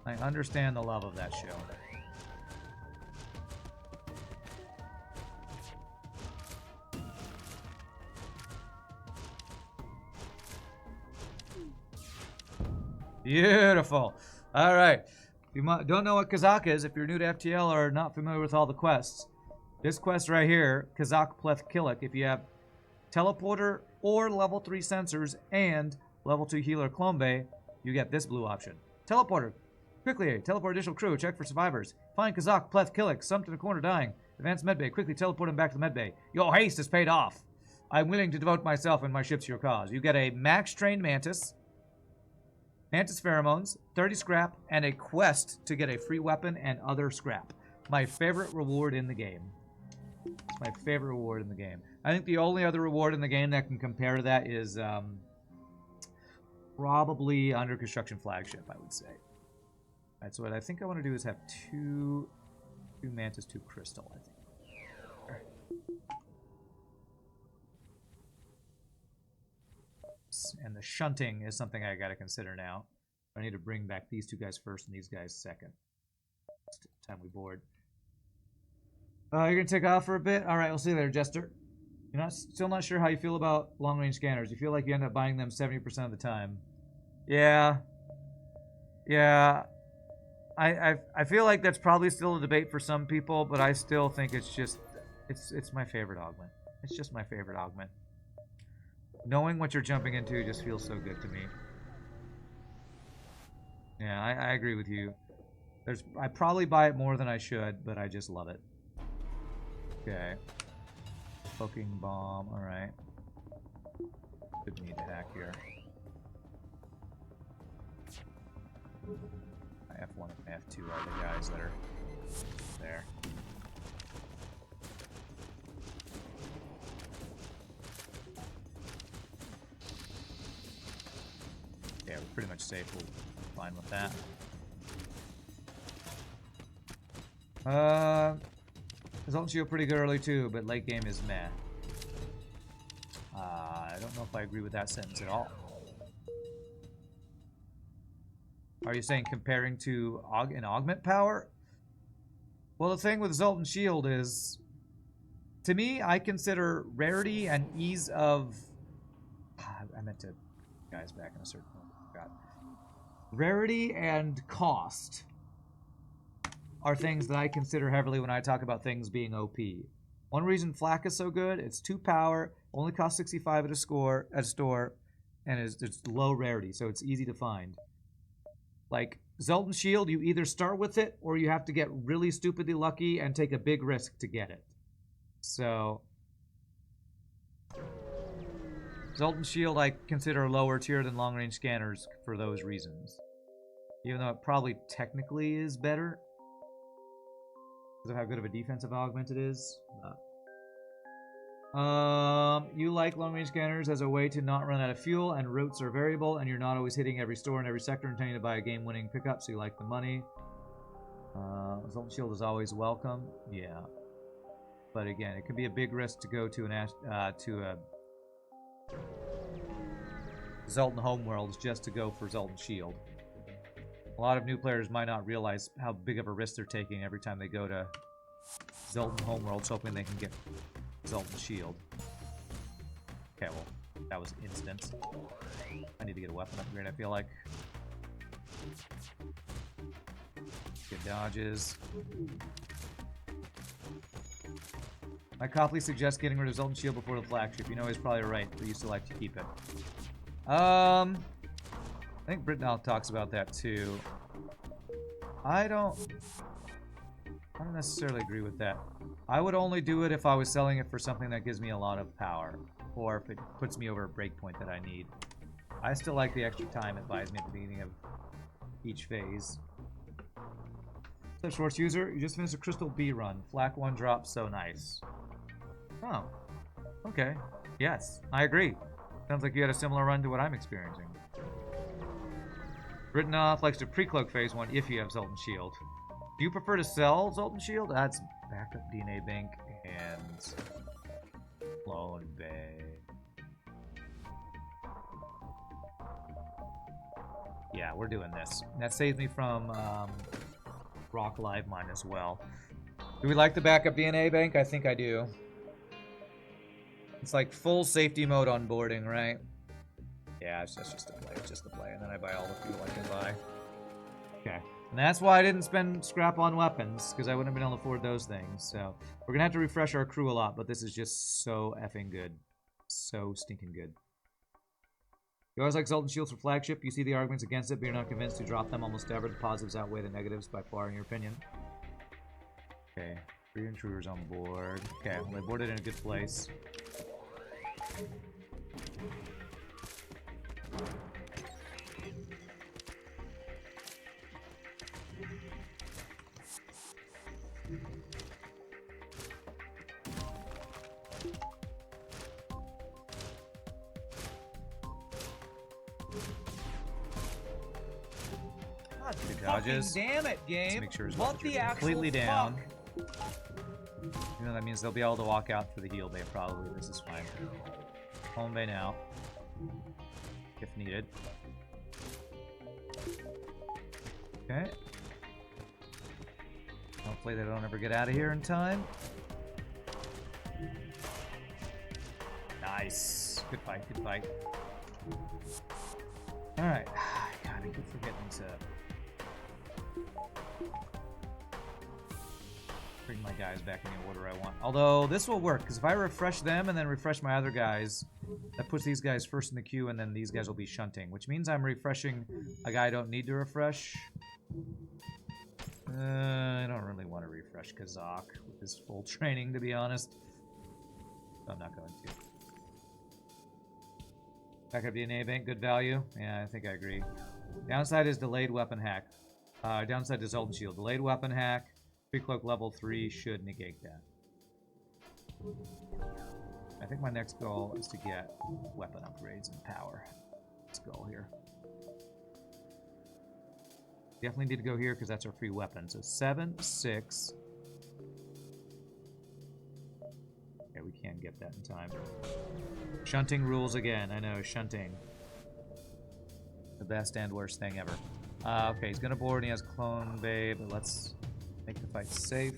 I understand the love of that show. Beautiful. All right. If you don't know what Kazaaak is, if you're new to FTL or not familiar with all the quests, this quest right here, Kazaaak Pleth Killik, if you have teleporter or level 3 sensors and level 2 healer clone bay, you get this blue option. Teleporter. Quickly, teleport additional crew. Check for survivors. Find Kazaaak Pleth Killik, slumped in a corner dying. Advance medbay. Quickly teleport him back to the medbay. Your haste is paid off. I'm willing to devote myself and my ships to your cause. You get a max-trained Mantis, Mantis pheromones, 30 scrap, and a quest to get a free weapon and other scrap. My favorite reward in the game. It's my favorite reward in the game. I think the only other reward in the game that can compare to that is probably under construction flagship, I would say. Alright, so what I think I want to do is have two Mantis, 2 crystal, I think. And the shunting is something I gotta consider now. I need to bring back these two guys first and these guys second. Time we board. You're gonna take off for a bit? Alright, we'll see you later, Jester. You're still not sure how you feel about long-range scanners. You feel like you end up buying them 70% of the time. Yeah. Yeah. I feel like that's probably still a debate for some people, but I still think it's just it's my favorite augment. It's just my favorite augment. Knowing what you're jumping into just feels so good to me. Yeah, I agree with you. I probably buy it more than I should, but I just love it. Okay. Poking bomb, alright. Could need to hack here. F1 and F2 are the guys that are there. Yeah, we're pretty much safe. We'll be fine with that. Result shield pretty good early too, but late game is meh. I don't know if I agree with that sentence at all. Are you saying comparing to an augment power? Well, the thing with Zoltan Shield is, to me, I consider rarity and ease of... I meant to... Guys back in a certain moment. Forgot. Rarity and cost are things that I consider heavily when I talk about things being OP. One reason Flak is so good, it's 2 power, only costs 65 at a store, and it's low rarity, so it's easy to find. Like, Zoltan Shield, you either start with it, or you have to get really stupidly lucky and take a big risk to get it. So, Zoltan Shield I consider lower tier than long-range scanners for those reasons. Even though it probably technically is better, because of how good of a defensive augment it is. You like long-range scanners as a way to not run out of fuel, and routes are variable, and you're not always hitting every store in every sector intending to buy a game-winning pickup, so you like the money. Zoltan Shield is always welcome. Yeah. But again, it can be a big risk to go to a Zoltan Homeworlds just to go for Zoltan Shield. A lot of new players might not realize how big of a risk they're taking every time they go to Zoltan Homeworlds, hoping they can get Zoltan Shield. Okay, well, that was instant. I need to get a weapon upgrade, I feel like. Good dodges. My Copley suggests getting rid of Zoltan Shield before the flagship. You know he's probably right, but you still like to keep it. I think Britnell talks about that too. I don't necessarily agree with that. I would only do it if I was selling it for something that gives me a lot of power, or if it puts me over a breakpoint that I need. I still like the extra time it buys me at the beginning of each phase. So, Schwartz user, you just finished a Crystal B run. Flak 1 drop, so nice. Oh, okay. Yes, I agree. Sounds like you had a similar run to what I'm experiencing. Brittanoff likes to pre-cloak phase 1 if you have Zoltan Shield. Do you prefer to sell Zoltan Shield? That's backup DNA Bank and Clone Bay. Yeah, we're doing this. That saves me from Rock Live Mine as well. Do we like the backup DNA Bank? I think I do. It's like full safety mode onboarding, right? Yeah, it's just a play. It's just a play. And then I buy all the fuel I can buy. Okay. And that's why I didn't spend scrap on weapons, because I wouldn't have been able to afford those things. So we're going to have to refresh our crew a lot, but this is just so effing good. So stinking good. You always like Zoltan Shields for flagship. You see the arguments against it, but you're not convinced to drop them almost ever. The positives outweigh the negatives by far, in your opinion. Okay. 3 intruders on board. Okay, well, they boarded in a good place. Good dodges. Damn it, game. Let's make sure his What weapons the are completely down. fuck? You know, that means they'll be able to walk out for the heal bay probably. This is fine. Home bay now. If needed. Okay. Hopefully they don't ever get out of here in time. Nice. Good fight, good fight. Alright. God, I keep forgetting to bring my guys back in the order I want. Although, this will work, because if I refresh them and then refresh my other guys, that puts these guys first in the queue, and then these guys will be shunting, which means I'm refreshing a guy I don't need to refresh. I don't really want to refresh Kazaaak with his full training, to be honest. So I'm not going to. Backup DNA bank, good value. Yeah, I think I agree. Downside is delayed weapon hack. Downside is Elden Shield. Delayed weapon hack. Free cloak level 3 should negate that. I think my next goal is to get weapon upgrades and power. Let's go here. Definitely need to go here because that's our free weapon. So 7, 6. Okay, we can get that in time. Shunting rules again. I know, shunting. The best and worst thing ever. Okay, he's gonna board and he has Clone Bay, but let's make the fight safe.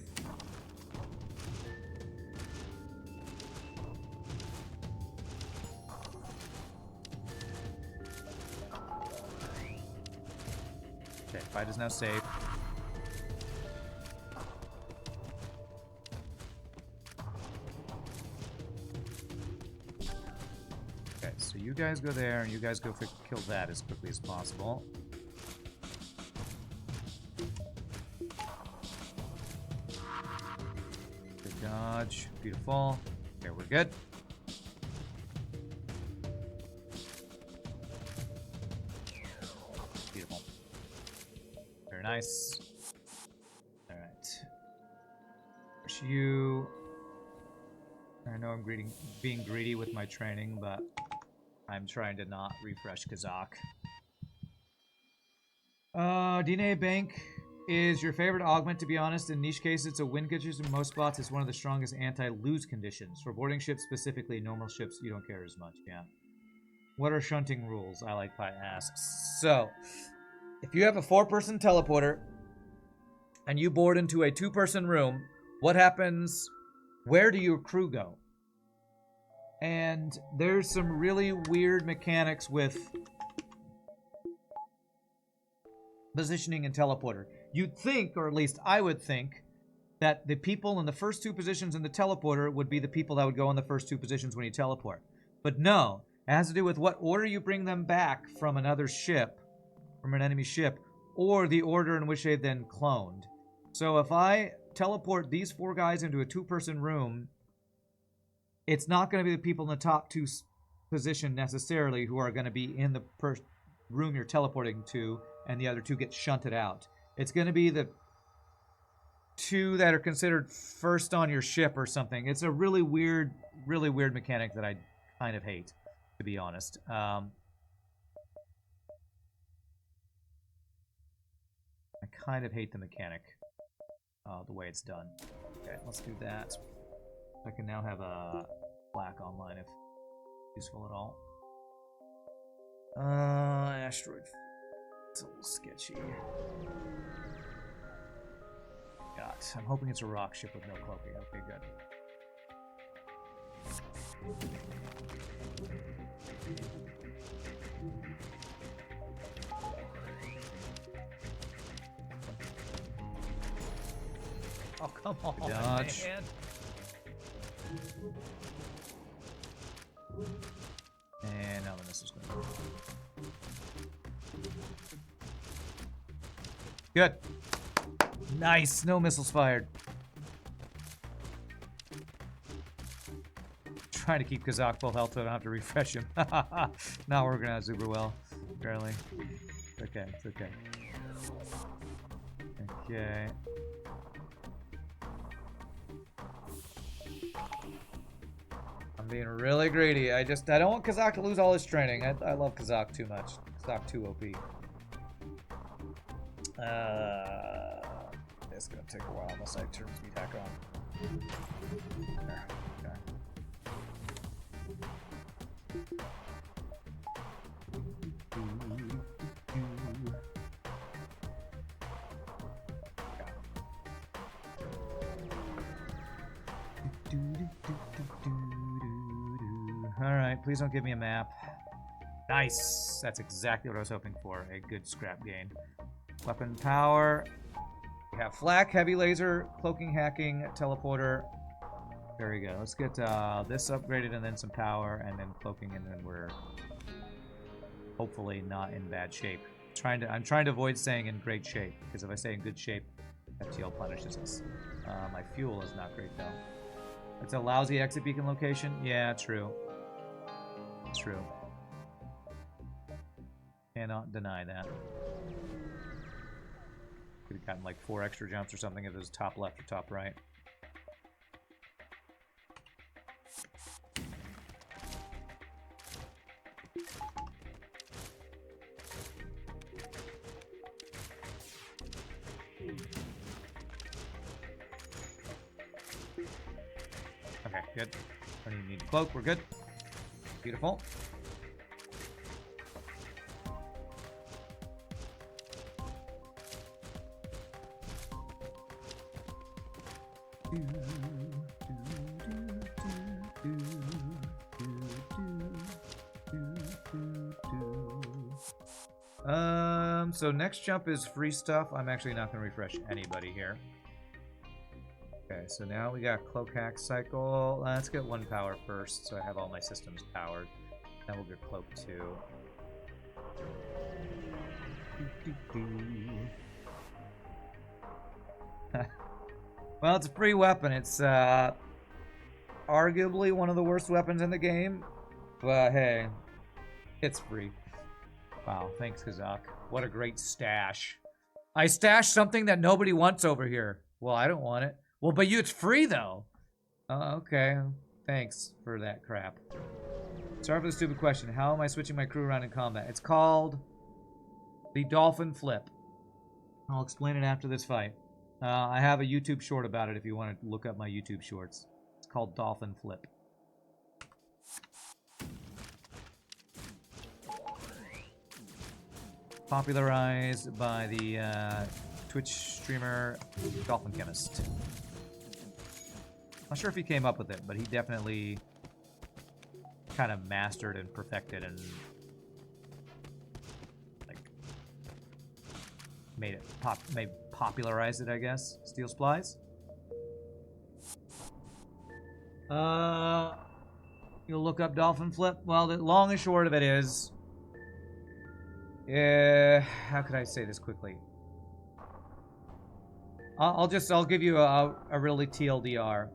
Okay, fight is now safe. Okay, so you guys go there, and you guys go kill that as quickly as possible. Good dodge. Beautiful. Okay, we're good. Beautiful. Very nice. Alright. Push you. I know I'm being greedy with my training, but I'm trying to not refresh Kazaaak. DNA Bank is your favorite augment, to be honest. In niche cases, it's a win condition. In most spots, it's one of the strongest anti-lose conditions. For boarding ships specifically, normal ships, you don't care as much. Yeah. What are shunting rules? I Like Pie asks. So, if you have a 4-person teleporter and you board into a 2-person room, what happens? Where do your crew go? And there's some really weird mechanics with positioning and teleporter. You'd think, or at least I would think, that the people in the first 2 positions in the teleporter would be the people that would go in the first 2 positions when you teleport. But no, it has to do with what order you bring them back from another ship, from an enemy ship, or the order in which they've then cloned. So if I teleport these 4 guys into a 2-person room, it's not going to be the people in the top 2 position necessarily who are going to be in the room you're teleporting to, and the other 2 get shunted out. It's going to be the 2 that are considered first on your ship or something. It's a really weird mechanic that I kind of hate, to be honest. I kind of hate the mechanic, the way it's done. Okay, let's do that. I can now have a black online if useful at all. Asteroid. It's a little sketchy. God, I'm hoping it's a rock ship with no cloaking. Okay, good. Oh, come on, dodge. Man. And now the missile's going to go. Good. Nice. No missiles fired. Trying to keep Kazaaak full health so I don't have to refresh him. Not working out super well, apparently. Okay, it's okay. Okay. I'm being really greedy. I don't want Kazaaak to lose all his training. I love Kazaaak too much. Kazaaak too OP. It's gonna take a while unless I turn speed hack on. There. Okay. Alright, please don't give me a map. Nice! That's exactly what I was hoping for. A good scrap gain. Weapon power. We have flak, heavy laser, cloaking, hacking, teleporter. Very good. Let's get this upgraded and then some power and then cloaking, and then we're hopefully not in bad shape. I'm trying to avoid saying in great shape, because if I say in good shape, FTL punishes us. My fuel is not great though. It's a lousy exit beacon location. Yeah, true. True. Cannot deny that. Could have gotten like 4 extra jumps or something if it was top left or top right. Okay, good. Don't even need a cloak. We're good. Beautiful. So next jump is free stuff. I'm actually not going to refresh anybody here. Okay, so now we got cloak hack cycle. Let's get 1 power first, so I have all my systems powered. Then we'll get cloak 2. Well, it's a free weapon. It's arguably one of the worst weapons in the game, but hey, it's free. Wow, thanks, Kazaaak. What a great stash. I stashed something that nobody wants over here. Well, I don't want it. Well, but it's free, though. Okay. Thanks for that crap. Sorry for the stupid question. How am I switching my crew around in combat? It's called the Dolphin Flip. I'll explain it after this fight. I have a YouTube short about it if you want to look up my YouTube shorts. It's called Dolphin Flip. Popularized by the Twitch streamer Dolphin Chemist. Not sure if he came up with it, but he definitely kind of mastered and perfected and like popularized it, I guess. Steel Splies. You'll look up Dolphin Flip. Well, the long and short of it is, how could I say this quickly? I'll give you a really TLDR.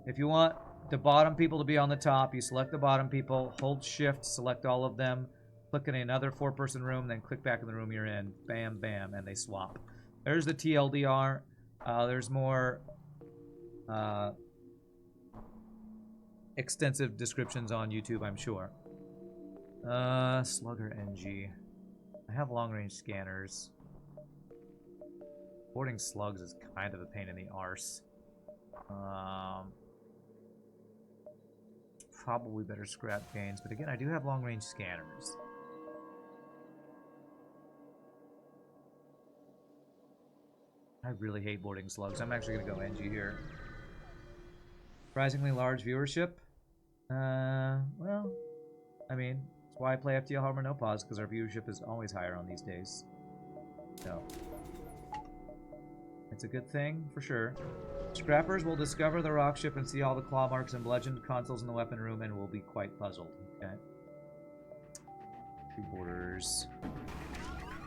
If you want the bottom people to be on the top, you select the bottom people, hold shift, select all of them, click in another 4-person room, then click back in the room you're in. Bam, bam, and they swap. There's the TLDR. There's more extensive descriptions on YouTube, I'm sure. Slugger NG. I have long-range scanners. Boarding slugs is kind of a pain in the arse. Probably better scrap gains, but again, I do have long-range scanners. I really hate boarding slugs. I'm actually going to go NG here. Surprisingly large viewership. Well, I mean, that's why I play FTL Hard, no pause, because our viewership is always higher on these days. So, it's a good thing, for sure. Scrappers will discover the rock ship and see all the claw marks and bludgeoned consoles in the weapon room and will be quite puzzled. Okay. 2 borders.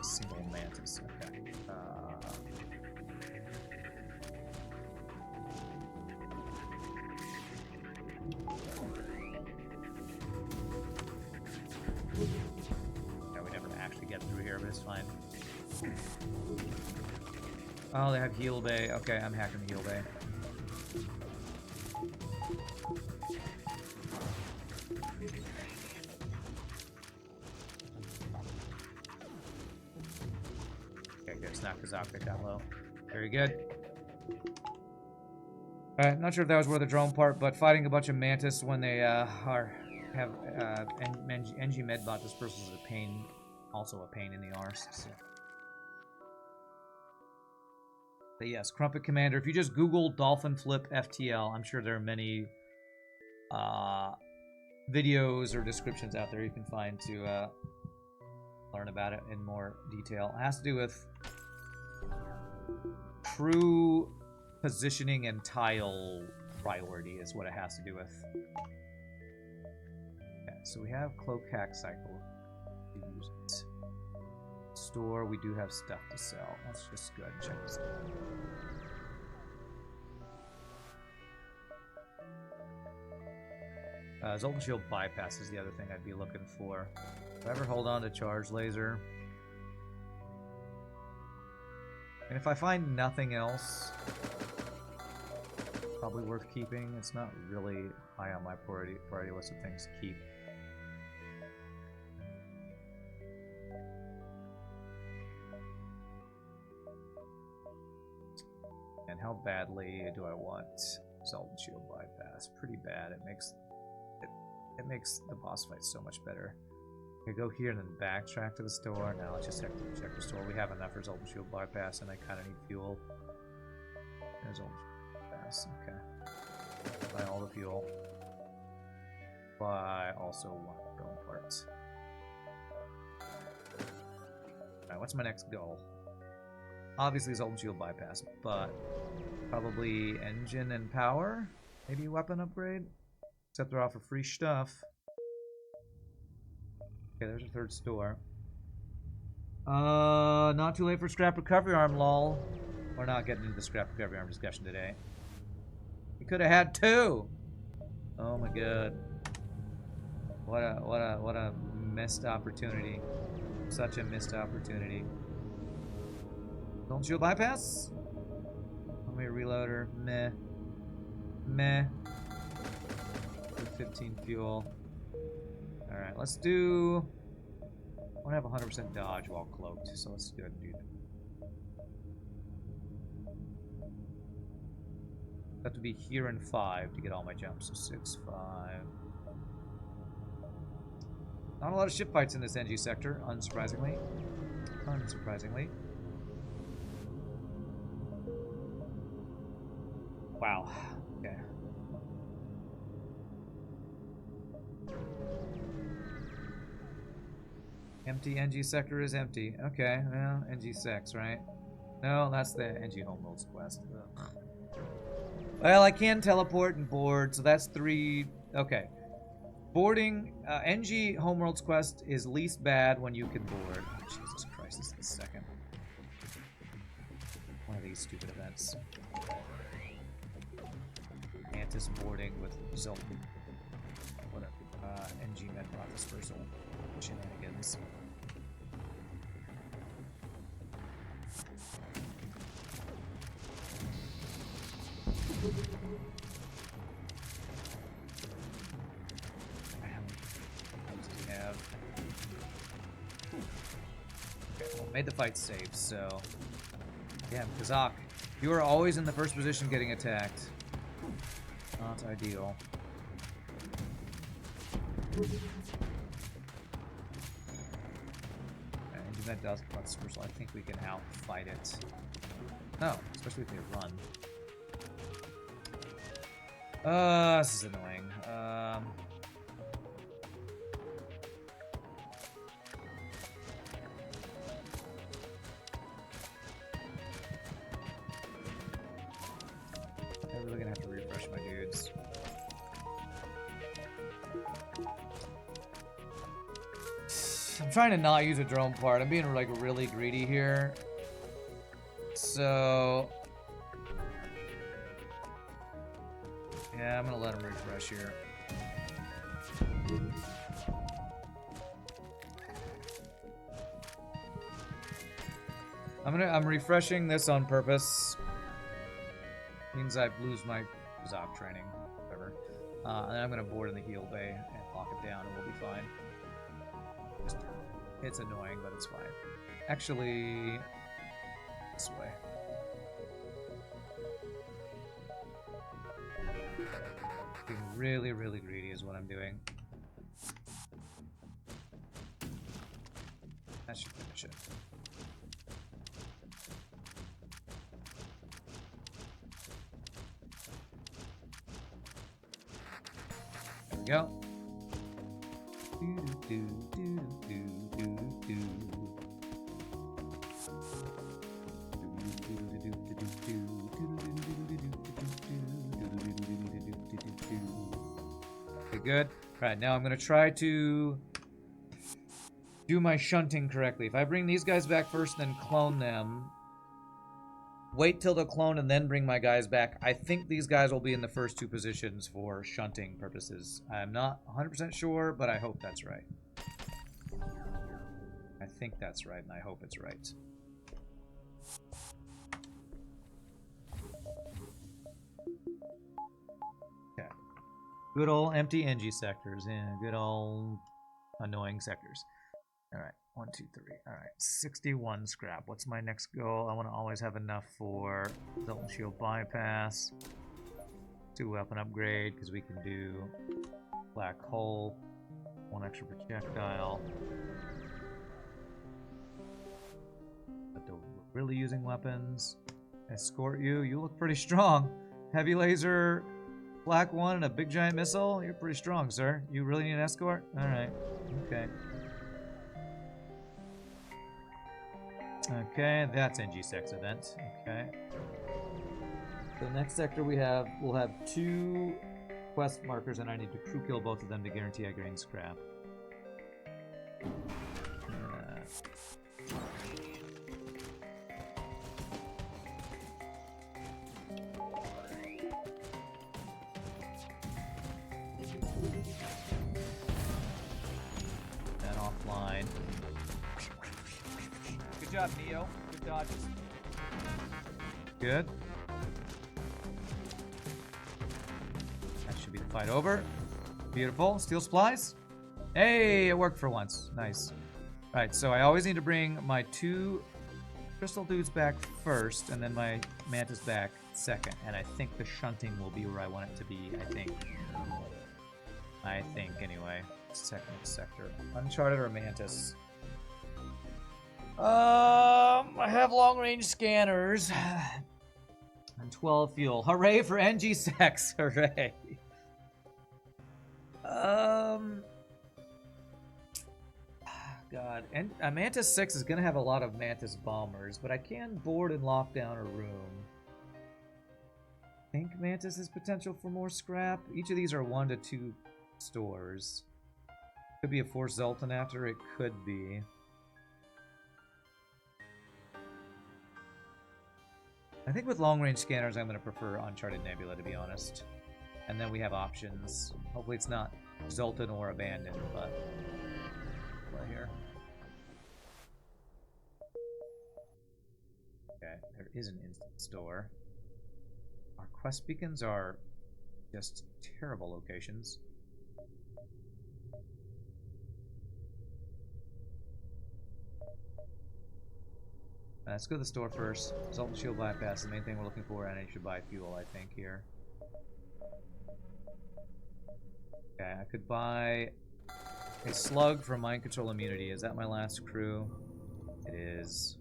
Single Mantis. Okay. Yeah, we never actually get through here, but it's fine. Oh, they have heal bay. Okay, I'm hacking the heal bay. Okay, good. It's not Kazaaak that low. Very good. Alright, not sure if that was worth the drone part, but fighting a bunch of Mantis when they have NG Medbot dispersals is a pain, also a pain in the arse. So. But yes, Crumpet Commander. If you just Google Dolphin Flip FTL, I'm sure there are many videos or descriptions out there you can find to learn about it in more detail. It has to do with crew positioning and tile priority is what it has to do with. Okay, so we have cloak hack cycle. Use it. Store, we do have stuff to sell. Let's just go ahead and check this out. Zoltan Shield bypass is the other thing I'd be looking for. If I ever hold on to charge laser. And if I find nothing else, probably worth keeping. It's not really high on my priority list of things to keep. And how badly do I want Zoltan Shield bypass? Pretty bad. It makes the boss fight so much better. I go here and then backtrack to the store. Now let's just check the store. We have enough for Zoltan Shield bypass, and I kind of need fuel. There's Zoltan Shield bypass. Okay. Buy all the fuel. Buy also one drone parts. Alright, what's my next goal? Obviously Zoltan Shield bypass, but probably engine and power? Maybe weapon upgrade? Except they're all for free stuff. Okay, there's a third store. Not too late for scrap recovery arm, lol. We're not getting into the scrap recovery arm discussion today. We could have had two! Oh my god. What a missed opportunity. Such a missed opportunity. Don't shield bypass? Let me reloader. Meh. Meh. 15 fuel. Alright, let's do... I want to have 100% dodge while cloaked, so let's go ahead and do that. Have to be here in 5 to get all my jumps, so 6, 5. Not a lot of ship fights in this NG sector, unsurprisingly. Unsurprisingly. Wow. Okay. Empty NG sector is empty. Okay, well, NG sex, right? No, that's the NG Homeworld's quest. Ugh. Well, I can teleport and board, so that's 3. Okay. Boarding, NG Homeworld's quest is least bad when you can board. Oh, Jesus Christ, this is the second. One of these stupid events. Mantis boarding with Zoltan. Whatever. NG Med Office for Zoltan. Shenanigans. Made the fight safe, so yeah, Kazaaak, you are always in the first position getting attacked. Not ideal. And that does plus, so I think we can outfight it. No, especially if they run. This is annoying. I'm really gonna have to refresh my dudes. I'm trying to not use a drone part. I'm being like really greedy here. So yeah, I'm gonna let him refresh here. I'm refreshing this on purpose. Means I lose my Kazaaak training, whatever. And then I'm gonna board in the heal bay and lock it down, and we'll be fine. It's annoying, but it's fine. Actually, this way. Being really, really greedy is what I'm doing. That should finish it. There we go. Okay, good. Right, now I'm going to try to do my shunting correctly. If I bring these guys back first, then clone them, wait till they're cloned and then bring my guys back, I think these guys will be in the first two positions for shunting purposes. I'm not 100% sure, but I hope that's right. I think that's right, and I hope it's right. Okay. Good old empty NG sectors. Yeah, good old annoying sectors. Alright, 1, 2, 3. Alright, 61 scrap. What's my next goal? I want to always have enough for Zoltan Shield bypass. 2 weapon upgrade, because we can do black hole. 1 extra projectile. But we're really using weapons. Escort you. You look pretty strong. Heavy laser, black 1, and a big giant missile. You're pretty strong, sir. You really need an escort? Alright. Okay. Okay, that's NG6 event. Okay. The next sector we'll have 2 quest markers, and I need to crew kill both of them to guarantee I gain scrap. That offline. Good job, Neo. Good dodges. Good. That should be the fight over. Beautiful. Steel supplies. Hey, it worked for once. Nice. Alright, so I always need to bring my 2 crystal dudes back first, and then my Mantis back second. And I think the shunting will be where I want it to be, I think. Anyway. Second sector. Uncharted or Mantis? I have long-range scanners. And 12 fuel. Hooray for NG sex! Hooray! God. And Mantis 6 is gonna have a lot of Mantis bombers, but I can board and lock down a room. I think Mantis has potential for more scrap. Each of these are 1 to 2 stores. Could be a Force Zoltan after, it could be. I think with long-range scanners, I'm going to prefer Uncharted Nebula, to be honest. And then we have options. Hopefully it's not Zoltan or Abandoned, but... right here. Okay, there is an instant store. Our quest beacons are just terrible locations. Let's go to the store first. Zoltan Shield bypass, the main thing we're looking for, and I should buy fuel, I think, here. Okay, I could buy a slug for mind control immunity. Is that my last crew? It is.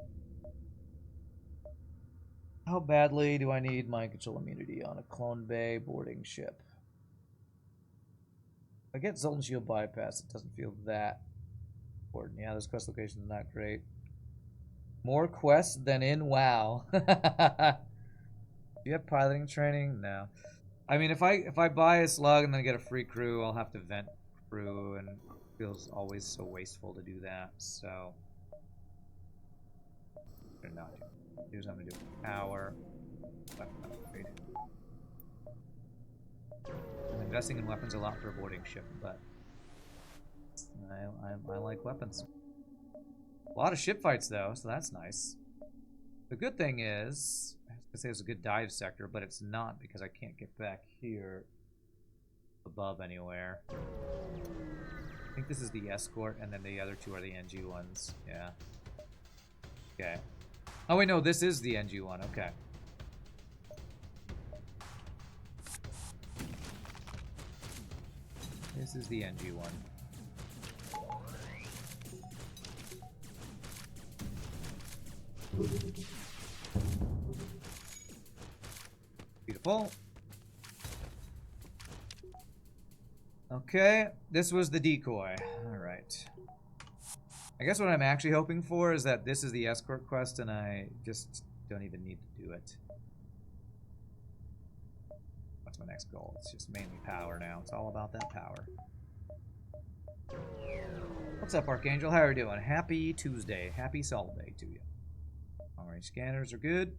How badly do I need mind control immunity on a Clone Bay boarding ship? If I get Zoltan Shield bypass, it doesn't feel that important. Yeah, this quest location is not great. More quests than in WoW. Do you have piloting training? No. I mean, if I buy a slug and then get a free crew, I'll have to vent crew, and it feels always so wasteful to do that. So, I'm not do. Here's what I'm gonna do: power, weapon upgrade. I'm investing in weapons a lot for a boarding ship, but I like weapons. A lot of ship fights, though, so that's nice. The good thing is, I was going to say it's a good dive sector, but it's not because I can't get back here above anywhere. I think this is the escort, and then the other 2 are the NG ones. Yeah. Okay. Oh, wait, no, this is the NG one. Okay. This is the NG one. Beautiful. Okay, this was the decoy. Alright. I guess what I'm actually hoping for is that this is the escort quest and I just don't even need to do it. What's my next goal? It's just mainly power now. It's all about that power. What's up, Archangel? How are you doing? Happy Tuesday. Happy Salt Day to you. Long-range scanners are good.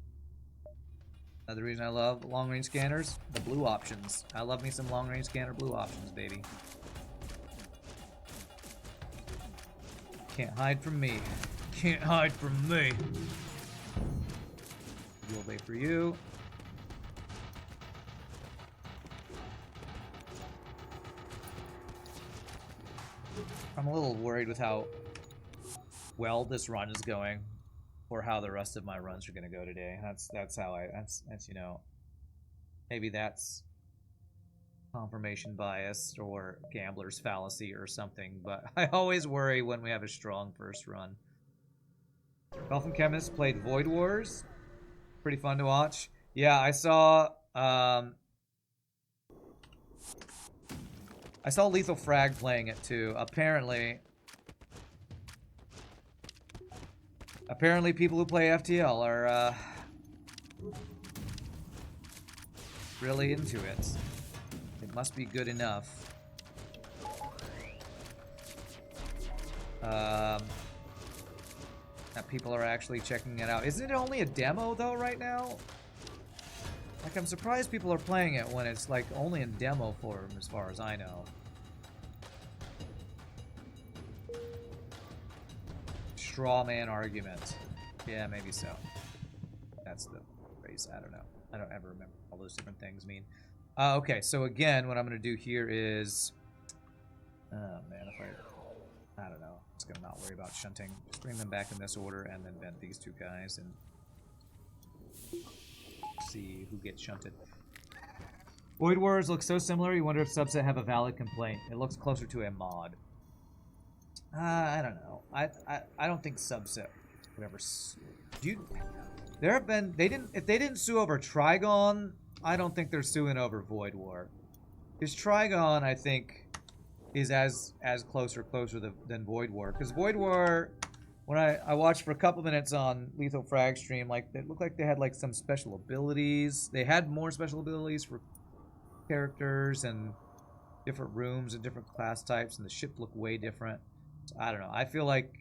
Another reason I love long-range scanners, the blue options. I love me some long-range scanner blue options, baby. Can't hide from me. Can't hide from me. You'll wait for you. I'm a little worried with how well this run is going, or how the rest of my runs are going to go today. That's how that's you know, maybe that's confirmation bias or gambler's fallacy or something, but I always worry when we have a strong first run. Dolphin Chemist played Void Wars. Pretty fun to watch. Yeah, I saw Lethal Frag playing it too. Apparently people who play FTL are really into it. It must be good enough. That people are actually checking it out. Isn't it only a demo though right now? Like, I'm surprised people are playing it when it's like only in demo form as far as I know. Straw man argument. Yeah, maybe so. That's the phrase. I don't know. I don't ever remember all those different things mean. Okay, so again, what I'm going to do here is... Oh, man, if I don't know. I'm just going to not worry about shunting. Just bring them back in this order and then vent these two guys and see who gets shunted. Void Wars looks so similar, you wonder if Subset have a valid complaint. It looks closer to a mod. I don't know. I don't think Subset would ever sue. There have been... If they didn't sue over Trigon, I don't think they're suing over Void War. Because Trigon, I think, is as closer than Void War. Because Void War, when I watched for a couple minutes on Lethal Frag stream, like, it looked like they had like some special abilities. They had more special abilities for characters and different rooms and different class types, and the ship looked way different. So, I don't know. I feel like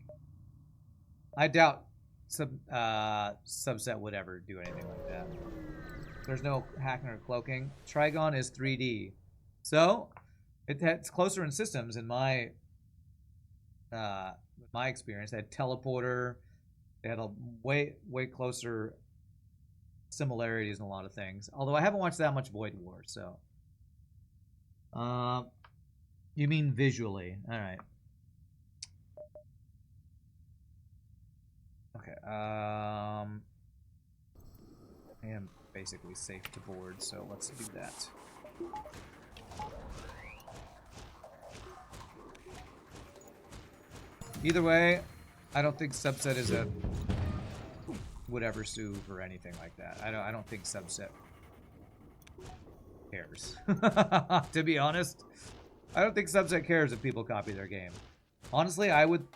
I doubt Subset would ever do anything like that. There's no hacking or cloaking. Trigon is 3D, so it's closer in systems. In my experience, they had teleporter. They had a way closer similarities in a lot of things. Although I haven't watched that much Void War, so. You mean visually? All right. Okay. I am basically safe to board, so let's do that. Either way, I don't think Subset is would ever sue for anything like that. I don't think Subset cares. To be honest, I don't think Subset cares if people copy their game. Honestly, I would,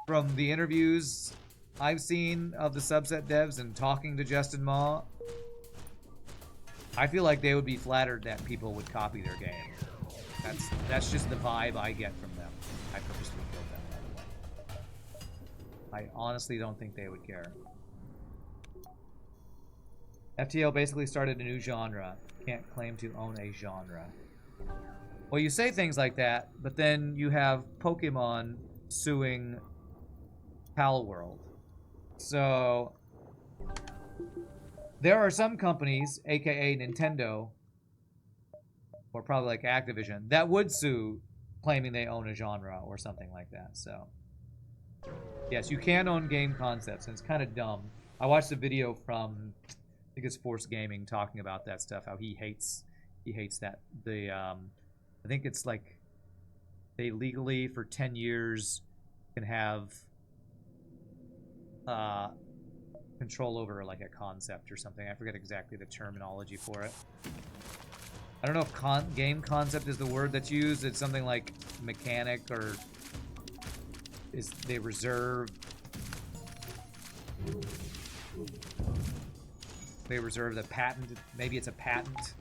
from the interviews I've seen of the Subset devs and talking to Justin Ma, I feel like they would be flattered that people would copy their game. That's just the vibe I get from them. I purposely killed them, by the way. I honestly don't think they would care. FTL basically started a new genre. Can't claim to own a genre. Well, you say things like that, but then you have Pokemon suing Palworld. So there are some companies, aka Nintendo, or probably like Activision, that would sue claiming they own a genre or something like that. So yes, you can own game concepts, and it's kind of dumb. I watched a video from, I think it's Force Gaming, talking about that stuff, how he hates that. I think it's like they legally for 10 years can have control over like a concept or something. I forget exactly the terminology for it. I don't know if game concept is the word that's used. It's something like mechanic, or is they reserve. They reserve the patent. Maybe it's a patent.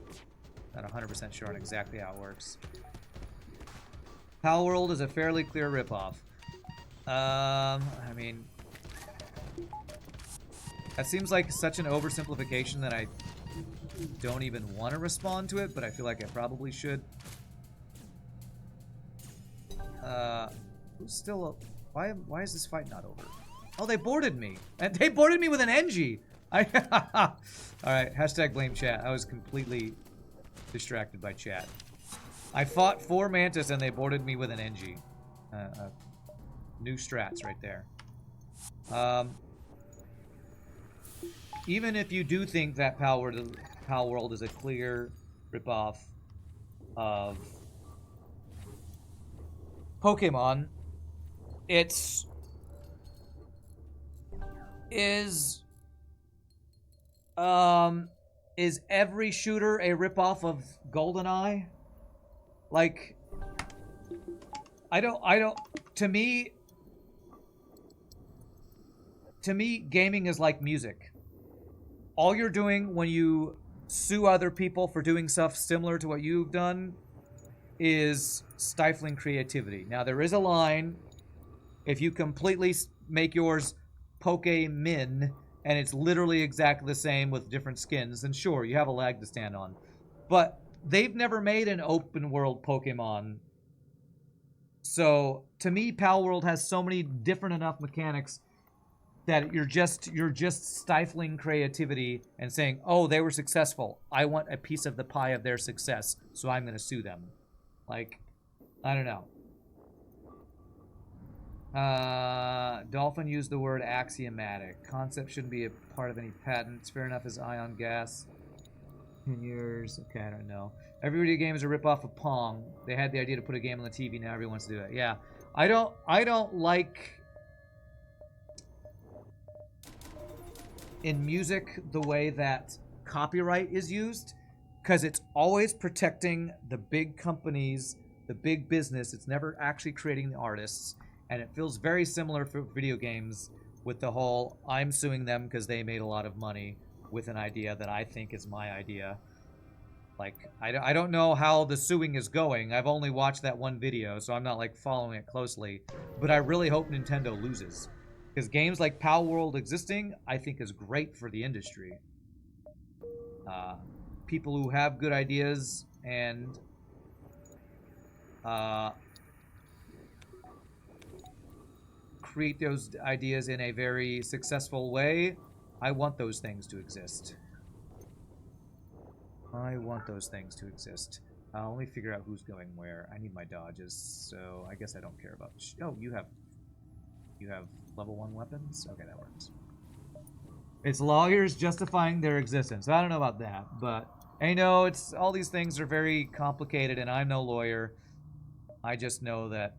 Not 100% sure on exactly how it works. Pal World is a fairly clear ripoff. I mean, that seems like such an oversimplification that I don't even want to respond to it, but I feel like I probably should. Who's still? Why is this fight not over? Oh, they boarded me, and they boarded me with an NG. All right. Hashtag blame chat. I was completely distracted by chat. I fought 4 Mantis and they boarded me with an NG. New strats right there. Even if you do think that Pal World is a clear ripoff of Pokemon, is every shooter a ripoff of GoldenEye? Like, to me, gaming is like music. All you're doing when you sue other people for doing stuff similar to what you've done is stifling creativity. Now, there is a line. If you completely make yours Pokemin, and it's literally exactly the same with different skins, then sure, you have a leg to stand on. But they've never made an open world Pokemon. So, to me, Pal World has so many different enough mechanics that you're just stifling creativity and saying, oh, they were successful. I want a piece of the pie of their success, so I'm going to sue them. Like, I don't know. Dolphin used the word axiomatic. Concept shouldn't be a part of any patent. It's fair enough as ion gas. 10 years. Okay, I don't know. Every video game is a ripoff of Pong. They had the idea to put a game on the TV. Now everyone wants to do it. Yeah. I don't like in music the way that copyright is used, because it's always protecting the big companies, the big business. It's never actually creating the artists. And it feels very similar for video games with the whole, I'm suing them because they made a lot of money with an idea that I think is my idea. Like, I don't know how the suing is going. I've only watched that one video, so I'm not, like, following it closely. But I really hope Nintendo loses. Because games like Pal World existing, I think is great for the industry. People who have good ideas and create those ideas in a very successful way, I want those things to exist. I want those things to exist. Let me figure out who's going where. I need my dodges, so I guess I don't care about... Oh, you have level 1 weapons? Okay, that works. It's lawyers justifying their existence. I don't know about that, but I know it's all these things are very complicated, and I'm no lawyer. I just know that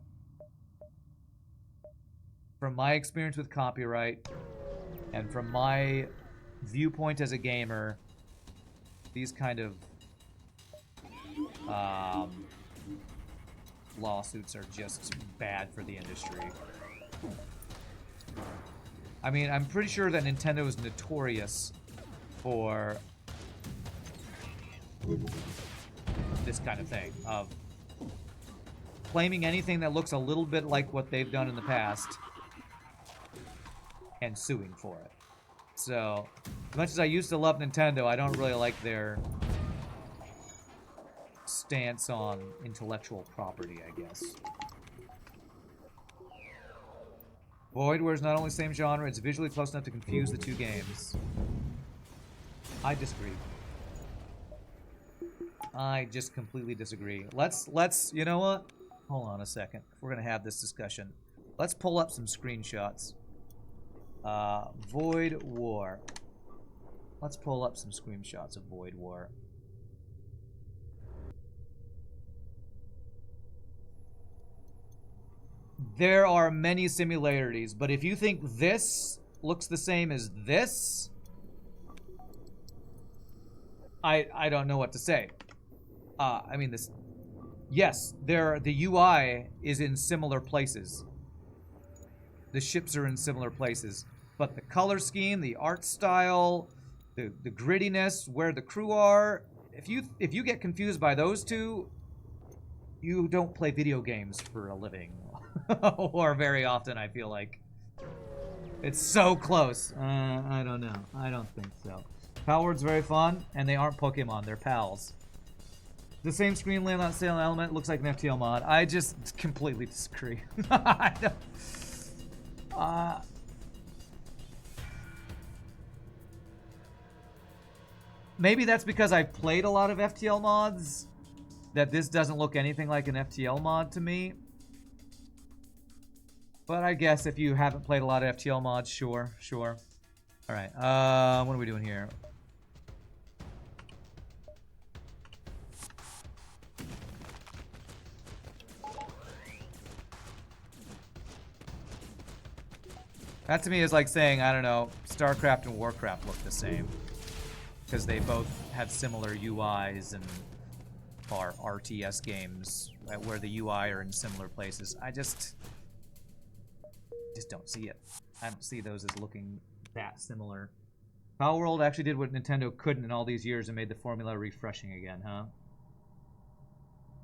from my experience with copyright and from my viewpoint as a gamer, these kind of lawsuits are just bad for the industry. I mean, I'm pretty sure that Nintendo is notorious for this kind of thing, of claiming anything that looks a little bit like what they've done in the past and suing for it. So, as much as I used to love Nintendo, I don't really like their stance on intellectual property, I guess. Void, where it's not only the same genre, it's visually close enough to confuse the two games. I disagree. I just completely disagree. Let's, you know what? Hold on a second. If we're gonna have this discussion, let's pull up some screenshots. Void War. Let's pull up some screenshots of Void War. There are many similarities, but if you think this looks the same as this, I don't know what to say. I mean, this... Yes, the UI is in similar places. The ships are in similar places. But the color scheme, the art style, the grittiness, where the crew are... If you get confused by those two, you don't play video games for a living. Or very often, I feel like. It's so close. I don't know. I don't think so. Palworld's very fun, and they aren't Pokemon. They're pals. The same screen layout, not sale element, looks like an FTL mod. I just completely disagree. I don't, maybe that's because I've played a lot of FTL mods, that this doesn't look anything like an FTL mod to me. But I guess if you haven't played a lot of FTL mods, sure. Alright, what are we doing here? That to me is like saying, I don't know, StarCraft and Warcraft look the same. Because they both have similar UIs and are RTS games where the UI are in similar places. I just don't see it. I don't see those as looking that similar. Palworld actually did what Nintendo couldn't in all these years and made the formula refreshing again, huh?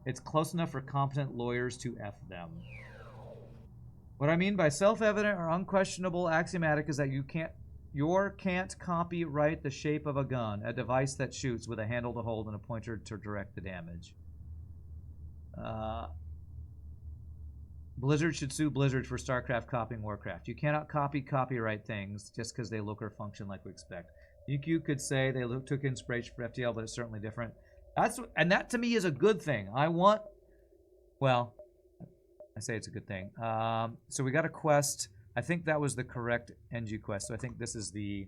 It's close enough for competent lawyers to F them. What I mean by self-evident or unquestionable axiomatic is that you can't copyright the shape of a gun, a device that shoots with a handle to hold and a pointer to direct the damage. Blizzard should sue Blizzard for StarCraft copying Warcraft. You cannot copyright things just because they look or function like we expect. UQ could say they took inspiration for FTL, but it's certainly different. And that to me is a good thing. Well, I say it's a good thing. So we got a quest. I think that was the correct NG quest. So I think this is the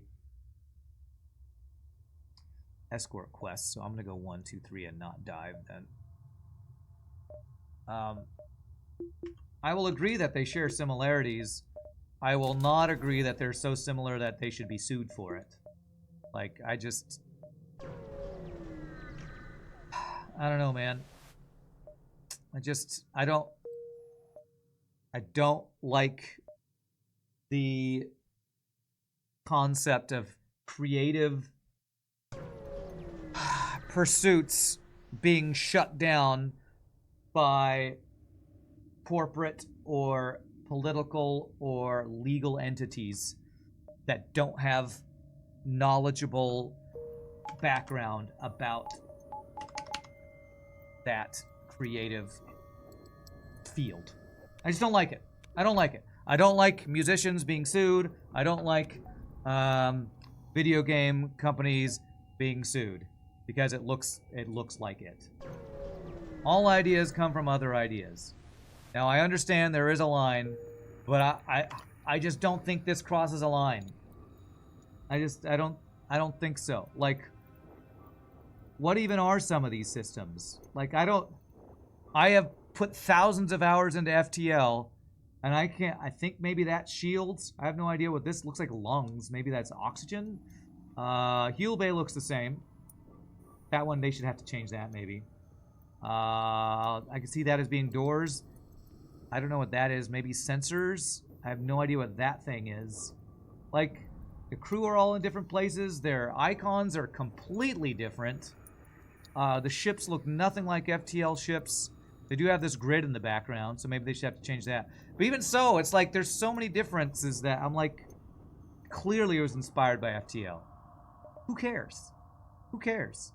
escort quest. So I'm going to go 1, 2, 3 and not dive then. I will agree that they share similarities. I will not agree that they're so similar that they should be sued for it. Like, I don't know, man. I don't like the concept of creative pursuits being shut down by corporate or political or legal entities that don't have knowledgeable background about that creative field. I just don't like it. I don't like it. I don't like musicians being sued. I don't like video game companies being sued because it looks like it. All ideas come from other ideas. Now I understand there is a line, but I just don't think this crosses a line. I don't think so. Like, what even are some of these systems? Like, I have put thousands of hours into FTL, and I think maybe that's shields. I have no idea what this looks like. Lungs. Maybe that's oxygen. Heal Bay looks the same. That one, they should have to change that, maybe. I can see that as being doors. I don't know what that is. Maybe sensors. I have no idea what that thing is. Like, the crew are all in different places. Their icons are completely different. The ships look nothing like FTL ships. They do have this grid in the background, so maybe they should have to change that. But even so, it's like there's so many differences that I'm like, clearly it was inspired by FTL. Who cares? Who cares?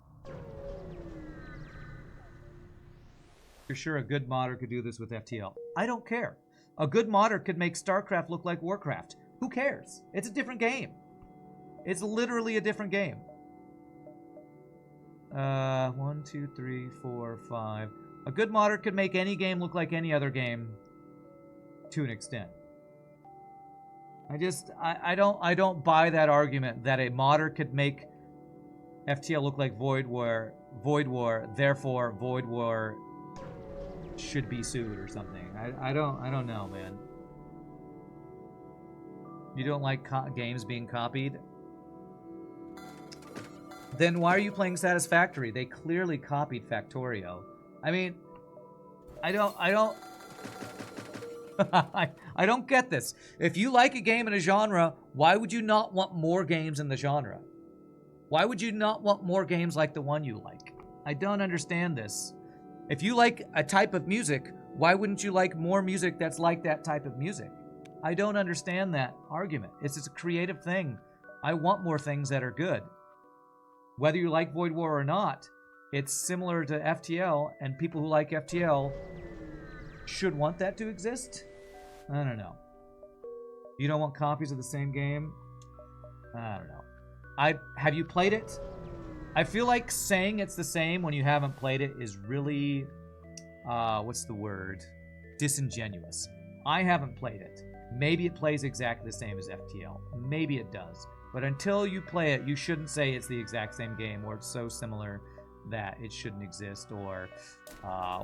You're sure a good modder could do this with FTL? I don't care. A good modder could make StarCraft look like Warcraft. Who cares? It's a different game. It's literally a different game. 1, 2, 3, 4, 5. A good modder could make any game look like any other game to an extent. I don't buy that argument that a modder could make FTL look like Void War, therefore Void War should be sued or something. I don't know, man. You don't like games being copied? then why are you playing Satisfactory? They clearly copied Factorio. I mean, I don't I don't get this. If you like a game in a genre, why would you not want more games in the genre? Why would you not want more games like the one you like? I don't understand this. If you like a type of music, why wouldn't you like more music that's like that type of music? I don't understand that argument. It's just a creative thing. I want more things that are good. Whether you like Void War or not, it's similar to FTL, and people who like FTL should want that to exist? I don't know. You don't want copies of the same game? I don't know. Have you played it? I feel like saying it's the same when you haven't played it is really, what's the word? Disingenuous. I haven't played it. Maybe it plays exactly the same as FTL. Maybe it does. But until you play it, you shouldn't say it's the exact same game or it's so similar that it shouldn't exist, or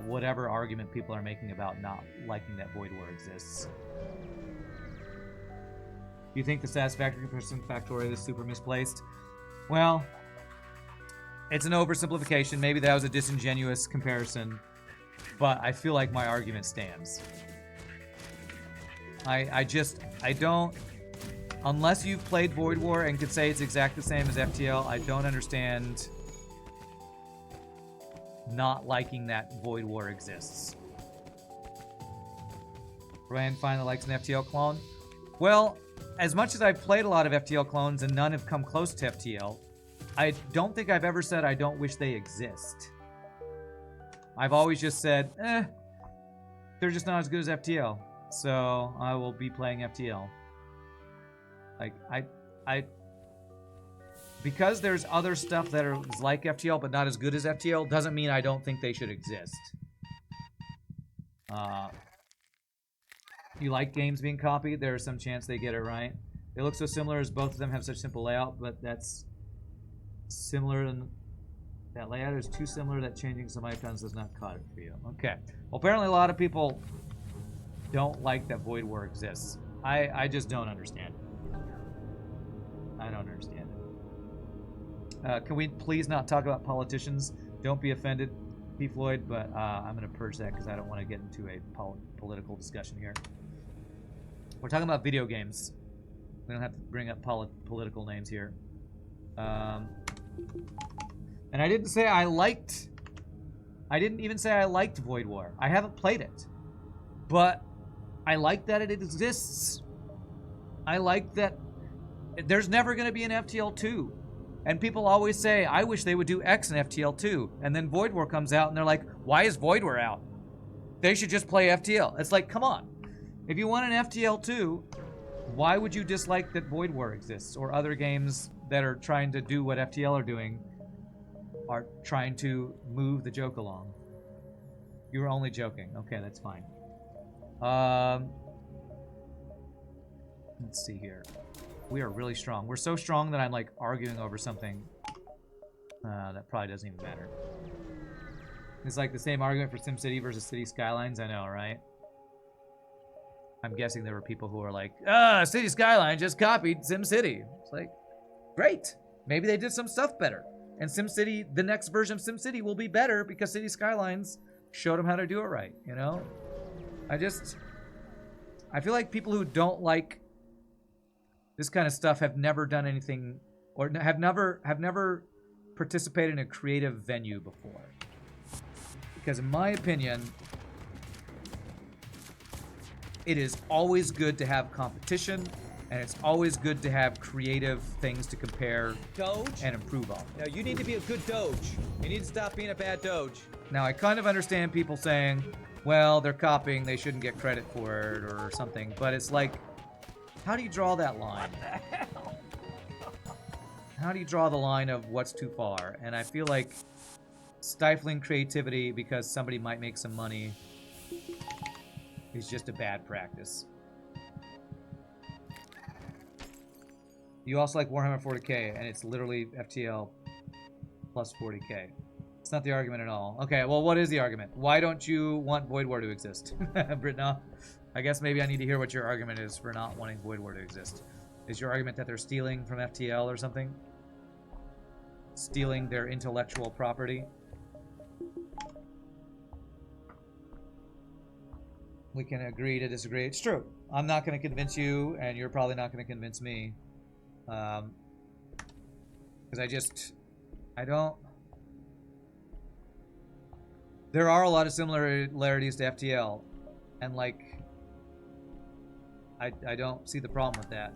whatever argument people are making about not liking that Void War exists. You think the Satisfactory comparison Factorio is super misplaced? Well, it's an oversimplification. Maybe that was a disingenuous comparison, but I feel like my argument stands. I don't, unless you've played Void War and could say it's exactly the same as FTL, I don't understand not liking that Void War exists. Ryan finally likes an FTL clone. Well, as much as I've played a lot of FTL clones and none have come close to FTL, I don't think I've ever said I don't wish they exist. I've always just said, they're just not as good as FTL, so I will be playing FTL. Like, because there's other stuff that is like FTL but not as good as FTL, doesn't mean I don't think they should exist. You like games being copied? There's some chance they get it right. They look so similar as both of them have such simple layout, but that's similar, and that layout is too similar that changing some icons does not cut it for you. Okay. Well, apparently a lot of people don't like that Void War exists. I just don't understand it. I don't understand it. Can we please not talk about politicians? Don't be offended, P. Floyd, but I'm going to purge that because I don't want to get into a political discussion here. We're talking about video games. We don't have to bring up political names here. And I didn't say I liked... I didn't even say I liked Void War. I haven't played it. But I like that it exists. I like that there's never going to be an FTL 2. And people always say, I wish they would do X in FTL 2. And then Void War comes out and they're like, why is Void War out? They should just play FTL. It's like, come on. If you want an FTL 2, why would you dislike that Void War exists? Or other games that are trying to do what FTL are doing are trying to move the joke along. You were only joking. Okay, that's fine. Let's see here. We are really strong. We're so strong that I'm like arguing over something that probably doesn't even matter. It's like the same argument for SimCity versus City Skylines. I know, right? I'm guessing there were people who were like, City Skylines just copied SimCity. It's like, great. Maybe they did some stuff better. And SimCity, the next version of SimCity will be better because City Skylines showed them how to do it right, you know? I feel like people who don't like this kind of stuff have never done anything, or have never participated in a creative venue before. Because in my opinion, it is always good to have competition, and it's always good to have creative things to compare Doge? and improve on. Now, you need to be a good Doge. You need to stop being a bad Doge. Now, I kind of understand people saying, well, they're copying, they shouldn't get credit for it or something, but it's like, how do you draw that line? How do you draw the line of what's too far? And I feel like stifling creativity because somebody might make some money is just a bad practice. You also like Warhammer 40k, and it's literally FTL plus 40k. It's not the argument at all. Okay, well, what is the argument? Why don't you want Void War to exist? Britna, I guess maybe I need to hear what your argument is for not wanting Void War to exist. Is your argument that they're stealing from FTL or something? stealing their intellectual property. We can agree to disagree. It's true. I'm not going to convince you, and you're probably not going to convince me. Because I don't... There are a lot of similarities to FTL, and like, I don't see the problem with that.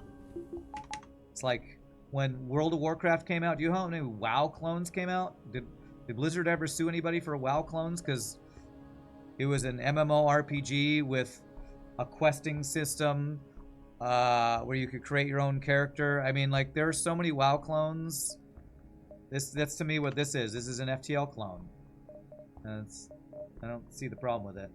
It's like when World of Warcraft came out. Do you know how many WoW clones came out? Did Blizzard ever sue anybody for WoW clones? Because it was an MMORPG with a questing system where you could create your own character. I mean, like, there are so many WoW clones. That's to me what this is. This is an FTL clone. And I don't see the problem with it.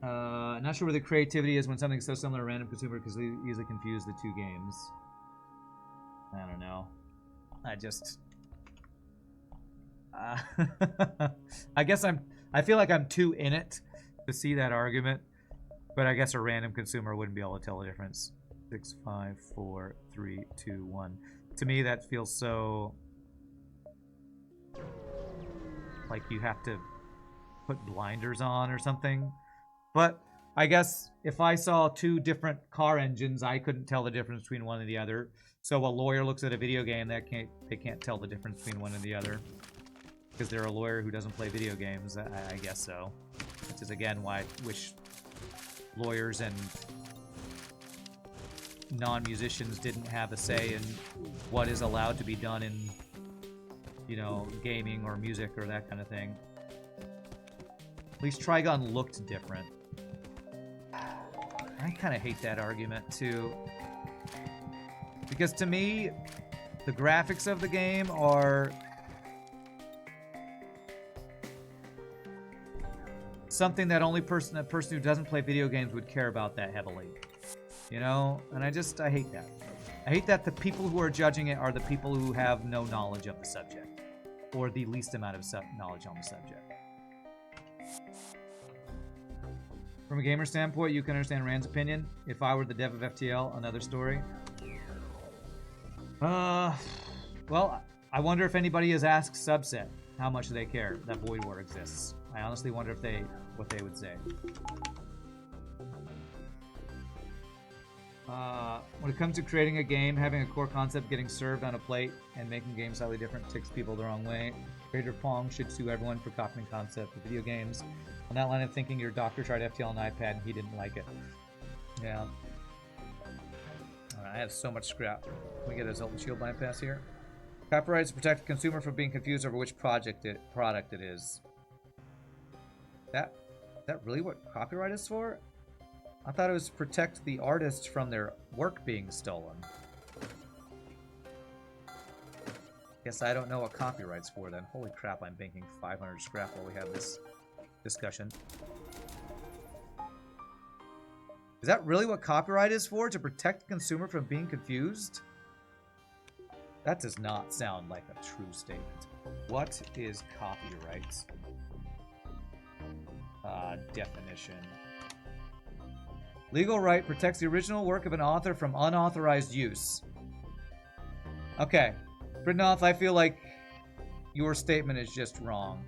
Not sure where the creativity is when something's so similar to random consumer because we easily confuse the two games. I don't know. I feel like I'm too in it to see that argument, but I guess a random consumer wouldn't be able to tell the difference. 6, 5, 4, 3, 2, 1. To me, that feels so like you have to put blinders on or something. But I guess if I saw two different car engines, I couldn't tell the difference between one and the other. So a lawyer looks at a video game, they can't tell the difference between one and the other. Because they're a lawyer who doesn't play video games, I guess so. Which is, again, why I wish lawyers and non-musicians didn't have a say in what is allowed to be done in, you know, gaming or music or that kind of thing. At least Trigon looked different. I kind of hate that argument, too. Because to me, the graphics of the game are something that a person who doesn't play video games would care about that heavily. You know? And I hate that. I hate that the people who are judging it are the people who have no knowledge of the subject. Or the least amount of knowledge on the subject. From a gamer standpoint, you can understand Rand's opinion. If I were the dev of FTL, another story. Well, I wonder if anybody has asked Subset how much they care that Void War exists. I honestly wonder what they would say. When it comes to creating a game, having a core concept getting served on a plate and making games slightly different ticks people the wrong way. Creator Pong should sue everyone for copying concept of video games. On that line of thinking, your doctor tried FTL on iPad and he didn't like it. Yeah. I have so much scrap. Can we get a Zoltan Shield bypass here? Copyrights protect the consumer from being confused over which product it is. Is that really what copyright is for? I thought it was to protect the artists from their work being stolen. Guess I don't know what copyright's for then. Holy crap, I'm banking 500 scrap while we have this discussion. Is that really what copyright is for? To protect the consumer from being confused? That does not sound like a true statement. What is copyright? Definition. Legal right protects the original work of an author from unauthorized use. Okay. Britnoth, I feel like your statement is just wrong.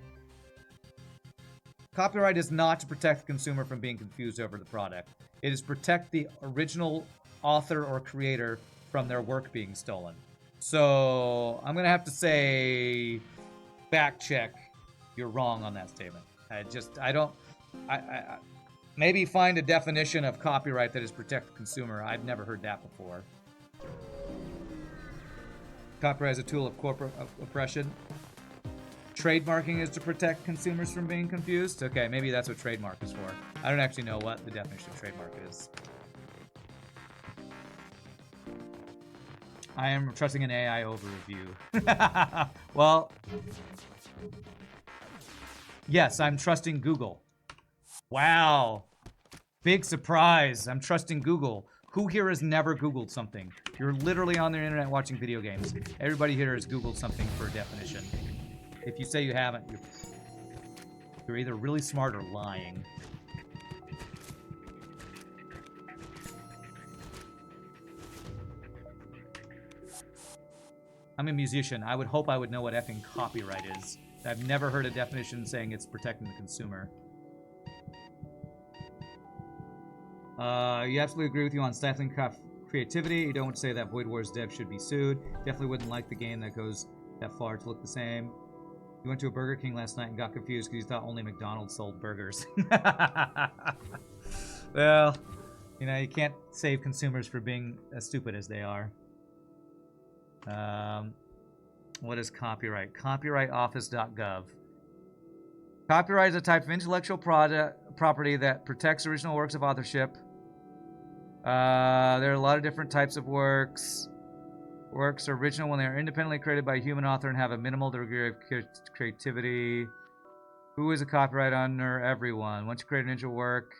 Copyright is not to protect the consumer from being confused over the product. It is protect the original author or creator from their work being stolen. So, I'm going to have to say, back check, you're wrong on that statement. Maybe find a definition of copyright that is protect the consumer. I've never heard that before. Copyright is a tool of corporate oppression. Trademarking is to protect consumers from being confused. Okay, maybe that's what trademark is for. I don't actually know what the definition of trademark is. I am trusting an AI over review. Well, yes, I'm trusting Google. Wow. Big surprise. I'm trusting Google. Who here has never Googled something? You're literally on the internet watching video games. Everybody here has Googled something for a definition. If you say you haven't, you're either really smart or lying. I'm a musician. I would hope I would know what effing copyright is. I've never heard a definition saying it's protecting the consumer. You absolutely agree with you on stifling creativity. You don't say that Void Wars dev should be sued. Definitely wouldn't like the game that goes that far to look the same. You went to a Burger King last night and got confused because you thought only McDonald's sold burgers. Well, you know, you can't save consumers for being as stupid as they are. What is copyright? Copyrightoffice.gov. Copyright is a type of intellectual property that protects original works of authorship. There are a lot of different types of works. Works are original when they are independently created by a human author and have a minimal degree of creativity. Who is a copyright owner? Everyone. Once you create an original work,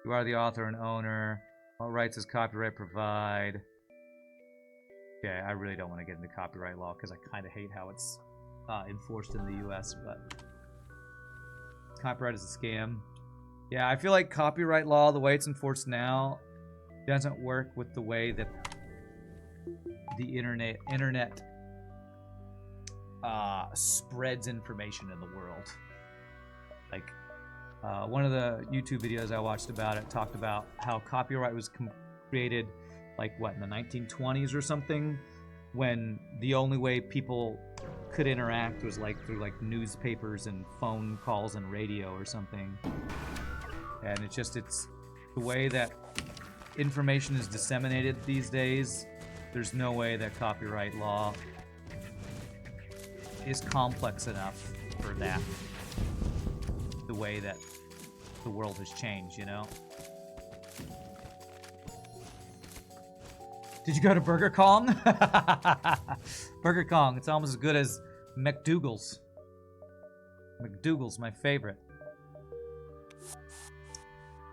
you are the author and owner. What rights does copyright provide? Okay, I really don't want to get into copyright law because I kind of hate how it's enforced in the US, but copyright is a scam. Yeah, I feel like copyright law, the way it's enforced now, doesn't work with the way that the internet spreads information in the world. Like, one of the YouTube videos I watched about it talked about how copyright was created, like, what, in the 1920s or something, when the only way people could interact was, like, through, like, newspapers and phone calls and radio or something. And it's the way that information is disseminated these days. There's no way that copyright law is complex enough for that. The way that the world has changed, you know? Did you go to Burger Kong? Burger Kong, it's almost as good as McDougal's. McDougal's, my favorite.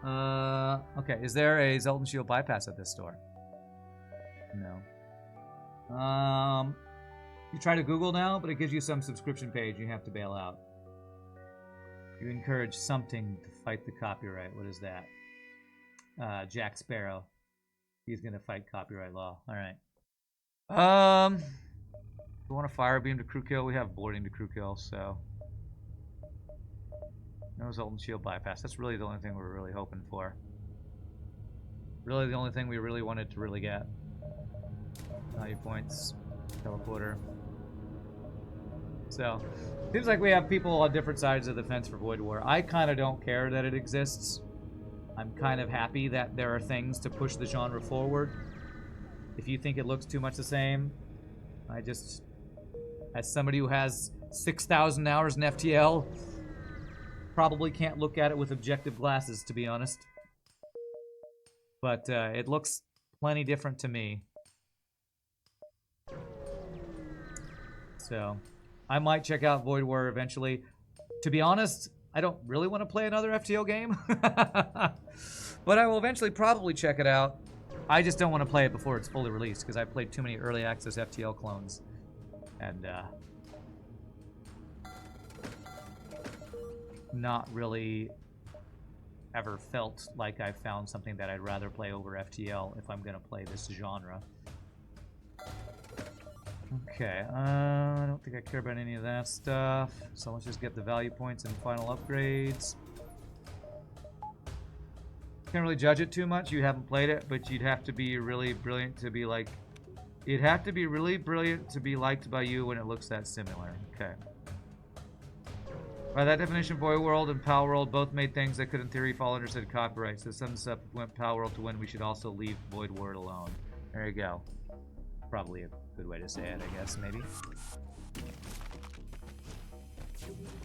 Okay, is there a Zoltan Shield bypass at this store? No. You try to Google now, but it gives you some subscription page. You have to bail out. You encourage something to fight the copyright. What is that? Jack Sparrow. He's gonna fight copyright law. All right. We want a fire beam to crew kill. We have boarding to crew kill, so no Zoltan Shield bypass. That's really the only thing we're really hoping for. Really, the only thing we really wanted to really get. Value points, teleporter. So, seems like we have people on different sides of the fence for Void War. I kind of don't care that it exists. I'm kind of happy that there are things to push the genre forward. If you think it looks too much the same, I just, as somebody who has 6,000 hours in FTL, probably can't look at it with objective glasses, to be honest. But it looks plenty different to me. So, I might check out Void War eventually. To be honest, I don't really want to play another FTL game. But I will eventually probably check it out. I just don't want to play it before it's fully released, because I've played too many early access FTL clones. And, not really ever felt like I found something that I'd rather play over FTL if I'm going to play this genre. Okay, I don't think I care about any of that stuff. So let's just get the value points and final upgrades. Can't really judge it too much. You haven't played it, but you'd have to be really brilliant to be like... You'd have to be really brilliant to be liked by you when it looks that similar. Okay. By that definition, Void World and Pal World both made things that could in theory fall under said copyright. So sums this up, if we want Pal World to win, we should also leave Void World alone. There you go. Probably a good way to say it, I guess, maybe.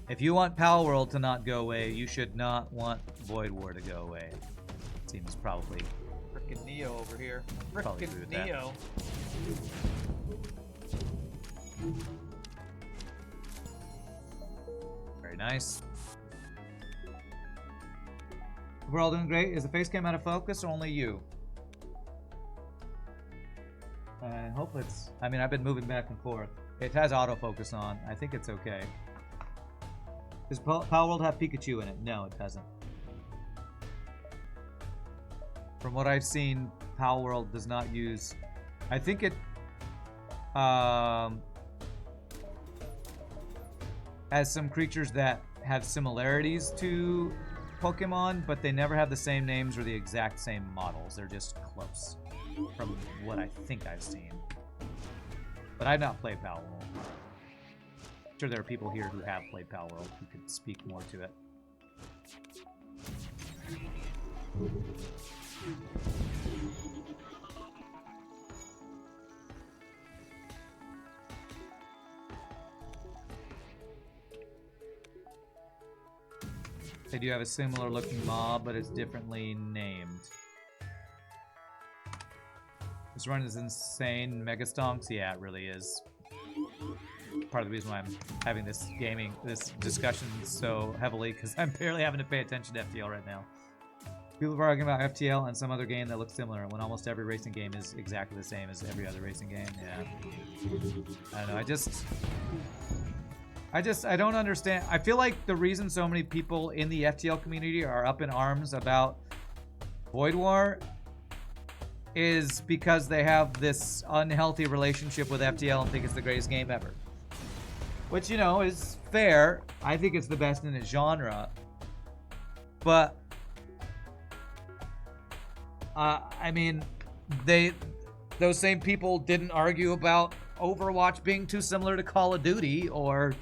If you want Pal World to not go away, you should not want Void War to go away. Seems probably... Frickin' Neo over here. Probably agree Frickin' with that. Neo. Very nice. We're all doing great. Is the face cam out of focus or only you? I hope it's... I mean, I've been moving back and forth. It has autofocus on. I think it's okay. Does Power World have Pikachu in it? No, it doesn't. From what I've seen, Power World does not use... I think it... has some creatures that have similarities to Pokemon, but they never have the same names or the exact same models. They're just close, from what I think I've seen. But I've not played Power World. I'm sure there are people here who have played Power World who could speak more to it. They do have a similar looking mob, but it's differently named. This run is insane. Mega Stonks? Yeah, it really is. Part of the reason why I'm having this discussion so heavily, because I'm barely having to pay attention to FTL right now. People are arguing about FTL and some other game that looks similar when almost every racing game is exactly the same as every other racing game. Yeah. I don't know. I don't understand. I feel like the reason so many people in the FTL community are up in arms about Void War is because they have this unhealthy relationship with FTL and think it's the greatest game ever. Which, you know, is fair. I think it's the best in its genre. But, I mean, those same people didn't argue about Overwatch being too similar to Call of Duty or,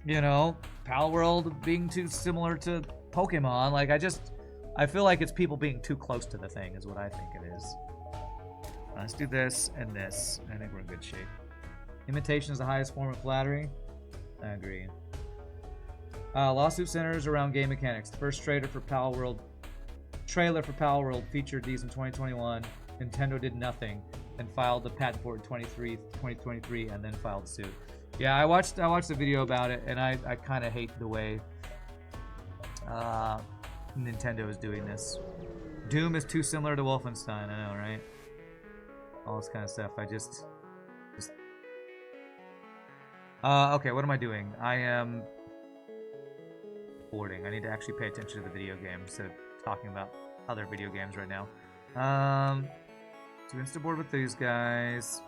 you know, Pal World being too similar to Pokemon. Like, I feel like it's people being too close to the thing is what I think it is. Let's do this and this. I think we're in good shape. Imitation is the highest form of flattery. I agree. Lawsuit centers around game mechanics. The first trailer for Pal World featured these in 2021. Nintendo did nothing and filed the patent for it in 2023 and then filed suit. Yeah, I watched the video about it, and I kind of hate the way Nintendo is doing this. Doom is too similar to Wolfenstein. I know, right? All this kind of stuff. Okay, what am I doing? I am boarding. I need to actually pay attention to the video game instead of talking about other video games right now. So insta-board with these guys.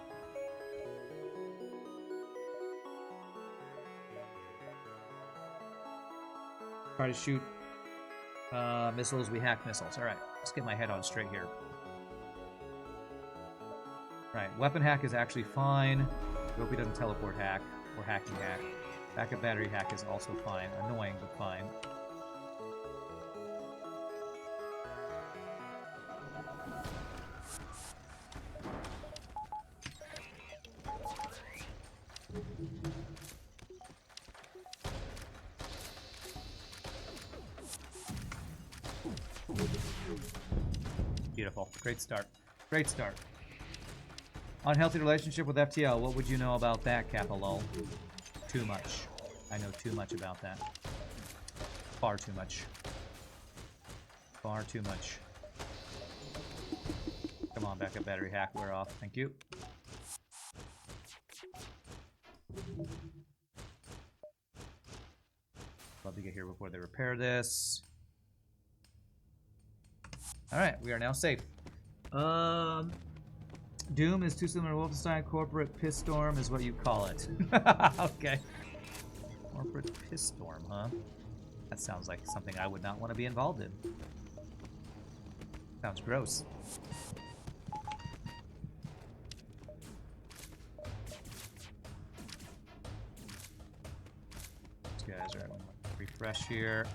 Try to shoot missiles. We hack missiles. Alright, let's get my head on straight here. Right, weapon hack is actually fine. Hope he doesn't teleport hack or hacking hack. Backup battery hack is also fine. Annoying, but fine. Beautiful. Great start. Great start. Unhealthy relationship with FTL. What would you know about that, Kappa-lol? Too much. I know too much about that. Far too much. Far too much. Come on, backup battery hack. We're off. Thank you. Love to get here before they repair this. Alright, we are now safe. Doom is too similar to Wolfenstein. Corporate piss storm is what you call it. Okay. Corporate piss storm, huh? That sounds like something I would not want to be involved in. Sounds gross. These guys are refresh here.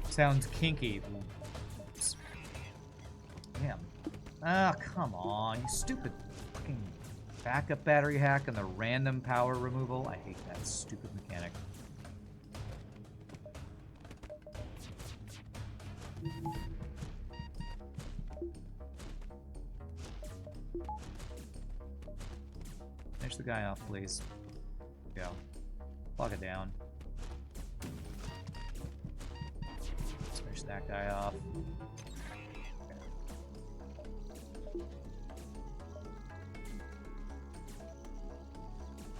Sounds kinky. Damn. Ah, come on, you stupid fucking backup battery hack and the random power removal. I hate that stupid mechanic. Finish the guy off, please. Go. Plug it down. That guy off.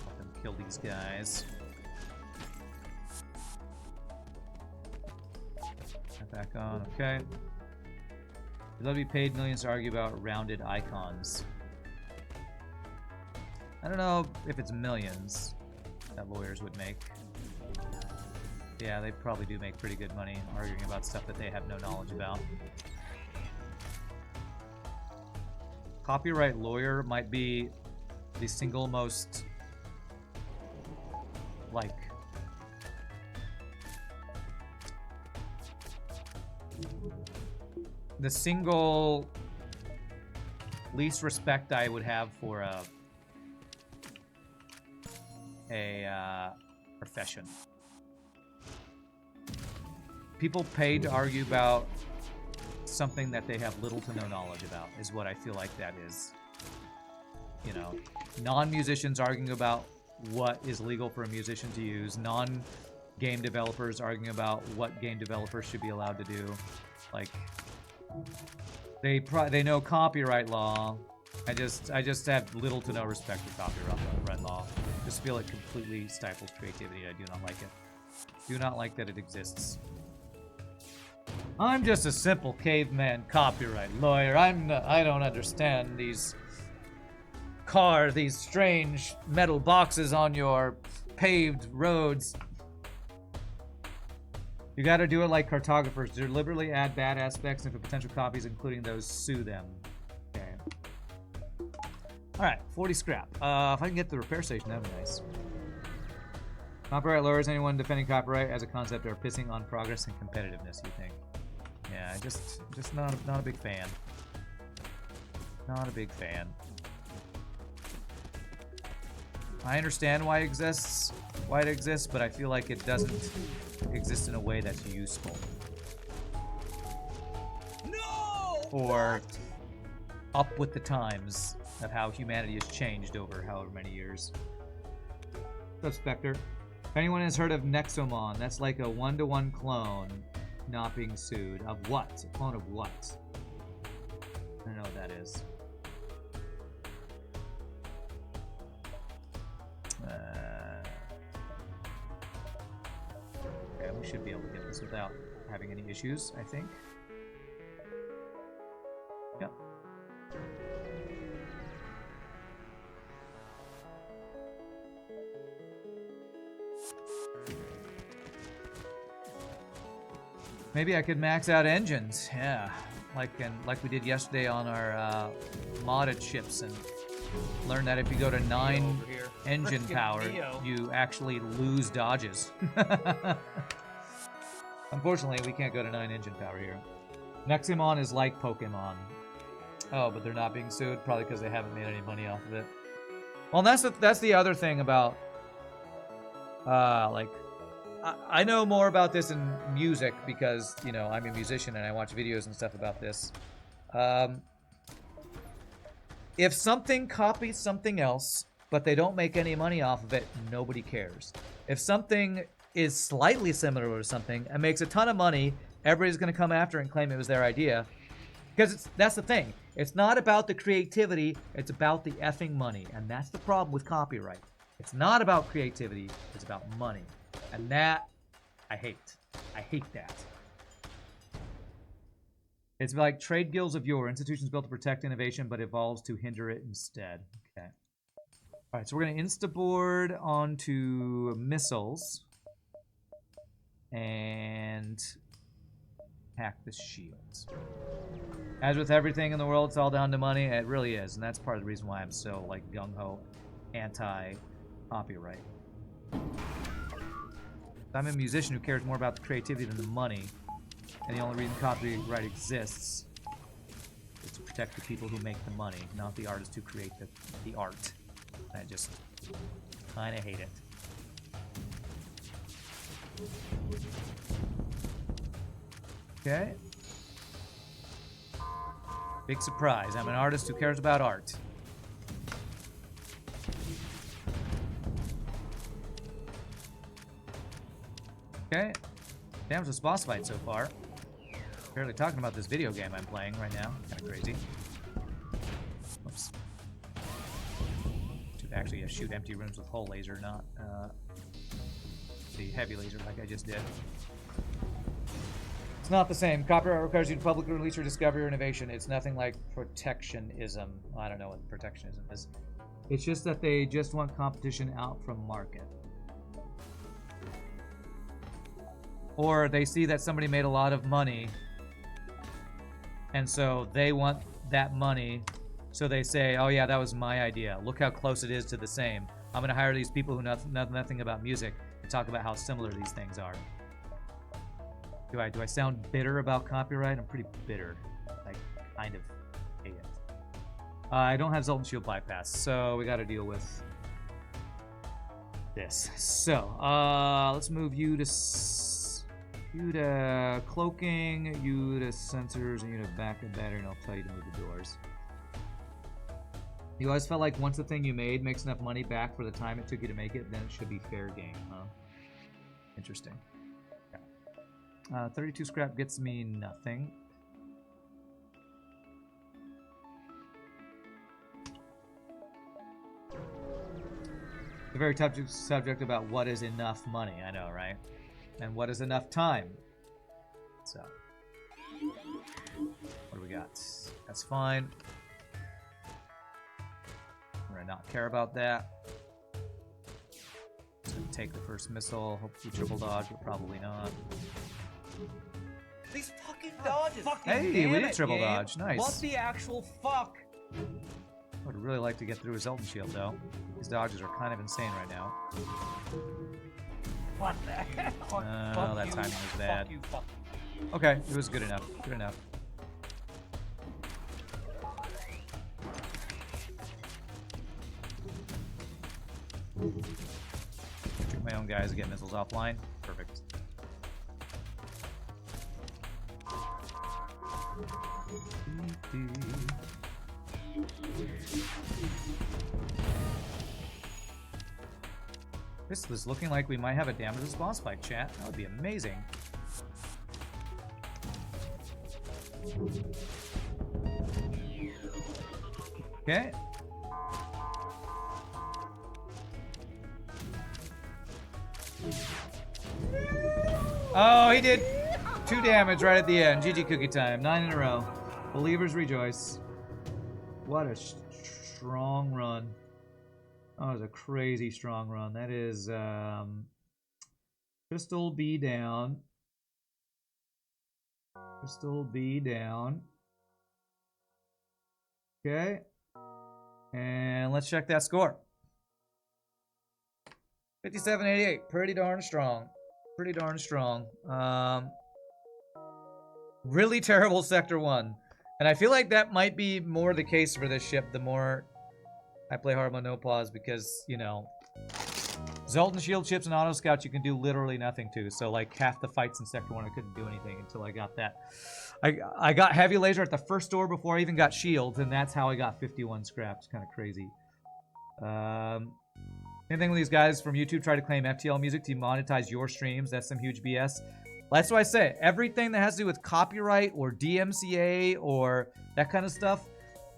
Let them kill these guys. Get back on, okay. They'll be paid millions to argue about rounded icons. I don't know if it's millions that lawyers would make. Yeah, they probably do make pretty good money arguing about stuff that they have no knowledge about. Copyright lawyer might be the single most, like, the single least respect I would have for a profession. People paid to argue about something that they have little to no knowledge about is what I feel like that is. You know, non-musicians arguing about what is legal for a musician to use, non-game developers arguing about what game developers should be allowed to do. Like, they know copyright law. I just have little to no respect for copyright law. Just feel it completely stifles creativity. I do not like it. Do not like that it exists. I'm just a simple caveman copyright lawyer. I don't understand these strange metal boxes on your paved roads. You gotta do it like cartographers. Deliberately add bad aspects into potential copies, including those sue them. Okay. Alright, 40 scrap. If I can get the repair station, that'd be nice. Copyright lawyers, anyone defending copyright as a concept are pissing on progress and competitiveness, you think? Yeah, just not a big fan. Not a big fan. I understand why it exists, but I feel like it doesn't exist in a way that's useful. No! Or up with the times of how humanity has changed over however many years. What's up, Spectre? If anyone has heard of Nexomon, that's like a one-to-one clone not being sued. Of what? A clone of what? I don't know what that is. Okay, we should be able to get this without having any issues, I think. Yep. Maybe I could max out engines, yeah, like we did yesterday on our modded ships, and learn that if you go to 9 engine power, you actually lose dodges. Unfortunately, we can't go to 9 engine power here. Nexomon is like Pokemon. Oh, but they're not being sued, probably because they haven't made any money off of it. Well, that's the other thing about, like, I know more about this in music because, you know, I'm a musician and I watch videos and stuff about this. If something copies something else, but they don't make any money off of it, nobody cares. If something is slightly similar to something and makes a ton of money, everybody's going to come after it and claim it was their idea. Because that's the thing. It's not about the creativity, it's about the effing money. And that's the problem with copyright. It's not about creativity, it's about money. And that, I hate. I hate that. It's like trade guilds of yore. Institutions built to protect innovation, but evolves to hinder it instead. Okay. All right, so we're going to instaboard onto missiles. And hack the shields. As with everything in the world, it's all down to money. It really is. And that's part of the reason why I'm so, like, gung-ho anti-copyright. I'm a musician who cares more about the creativity than the money, and the only reason copyright exists is to protect the people who make the money, not the artists who create the art. I just kind of hate it. Okay. Big surprise. I'm an artist who cares about art. Okay. Damn, it's a boss fight so far. Barely talking about this video game I'm playing right now. Kind of crazy. Whoops. Should actually shoot empty rooms with hull laser, not the heavy laser like I just did. It's not the same. Copyright requires you to publicly release your discovery or innovation. It's nothing like protectionism. I don't know what protectionism is. It's just that they just want competition out from market. Or they see that somebody made a lot of money, and so they want that money, so they say, oh yeah, that was my idea. Look how close it is to the same. I'm going to hire these people who know nothing about music and talk about how similar these things are. Do I sound bitter about copyright? I'm pretty bitter. I kind of hate it. I don't have Zoltan Shield bypass, so we got to deal with this. So, let's move you to cloaking, you to sensors, and you to back and battery, and I'll tell you to move the doors. You always felt like once the thing you made makes enough money back for the time it took you to make it, then it should be fair game, huh? Interesting. 32 scrap gets me nothing. It's a very tough subject about what is enough money, I know, right? And what is enough time? So, what do we got? That's fine. I'm gonna not care about that. Just gonna take the first missile. Hopefully triple dodge, but probably not. These fucking dodges. Hey, we did triple dodge. Nice. What the actual fuck? I would really like to get through a Zoltan Shield, though. These dodges are kind of insane right now. What the hell? Oh, that timing was bad. Fuck you, fuck. Okay, it was good enough. Good enough. Shoot my own guys to get missiles offline. Perfect. This is looking like we might have a damageless boss fight, chat. That would be amazing. Okay. Oh, he did 2 damage right at the end. GG cookie time. 9 in a row. Believers rejoice. What a strong run. Oh, it was a crazy strong run. That is Crystal B down. Crystal B down. Okay. And let's check that score. 57-88. Pretty darn strong. Pretty darn strong. Really terrible Sector 1. And I feel like that might be more the case for this ship the more I play hard on no pause, because, you know, Zoltan Shield ships and Auto Scouts you can do literally nothing to. So, like, half the fights in Sector 1 I couldn't do anything until I got that. I got Heavy Laser at the first door before I even got Shields, and that's how I got 51 scraps. Kind of crazy. Anything with these guys from YouTube try to claim FTL music to monetize your streams. That's some huge BS. That's why I say everything that has to do with copyright or DMCA or that kind of stuff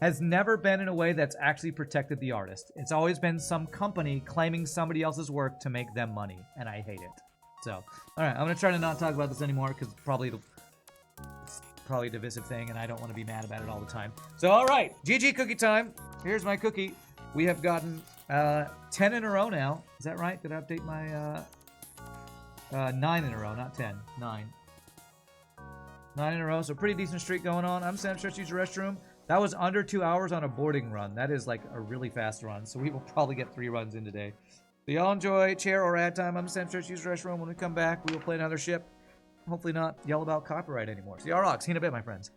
has never been in a way that's actually protected the artist. It's always been some company claiming somebody else's work to make them money, and I hate it. So, alright, I'm going to try to not talk about this anymore, because it's probably a divisive thing, and I don't want to be mad about it all the time. So, alright, GG cookie time. Here's my cookie. We have gotten 10 in a row now. Is that right? Did I update my... 9 in a row, not 10. 9. 9 in a row, so pretty decent streak going on. I'm Sam Stretch, use the restroom. That was under 2 hours on a boarding run. That is like a really fast run, so we will probably get 3 runs in today. So y'all enjoy chair or ad time. I'm Sam Stretch, use the restroom. When we come back, we will play another ship. Hopefully not yell about copyright anymore. So y'all rock. See you in a bit, my friends.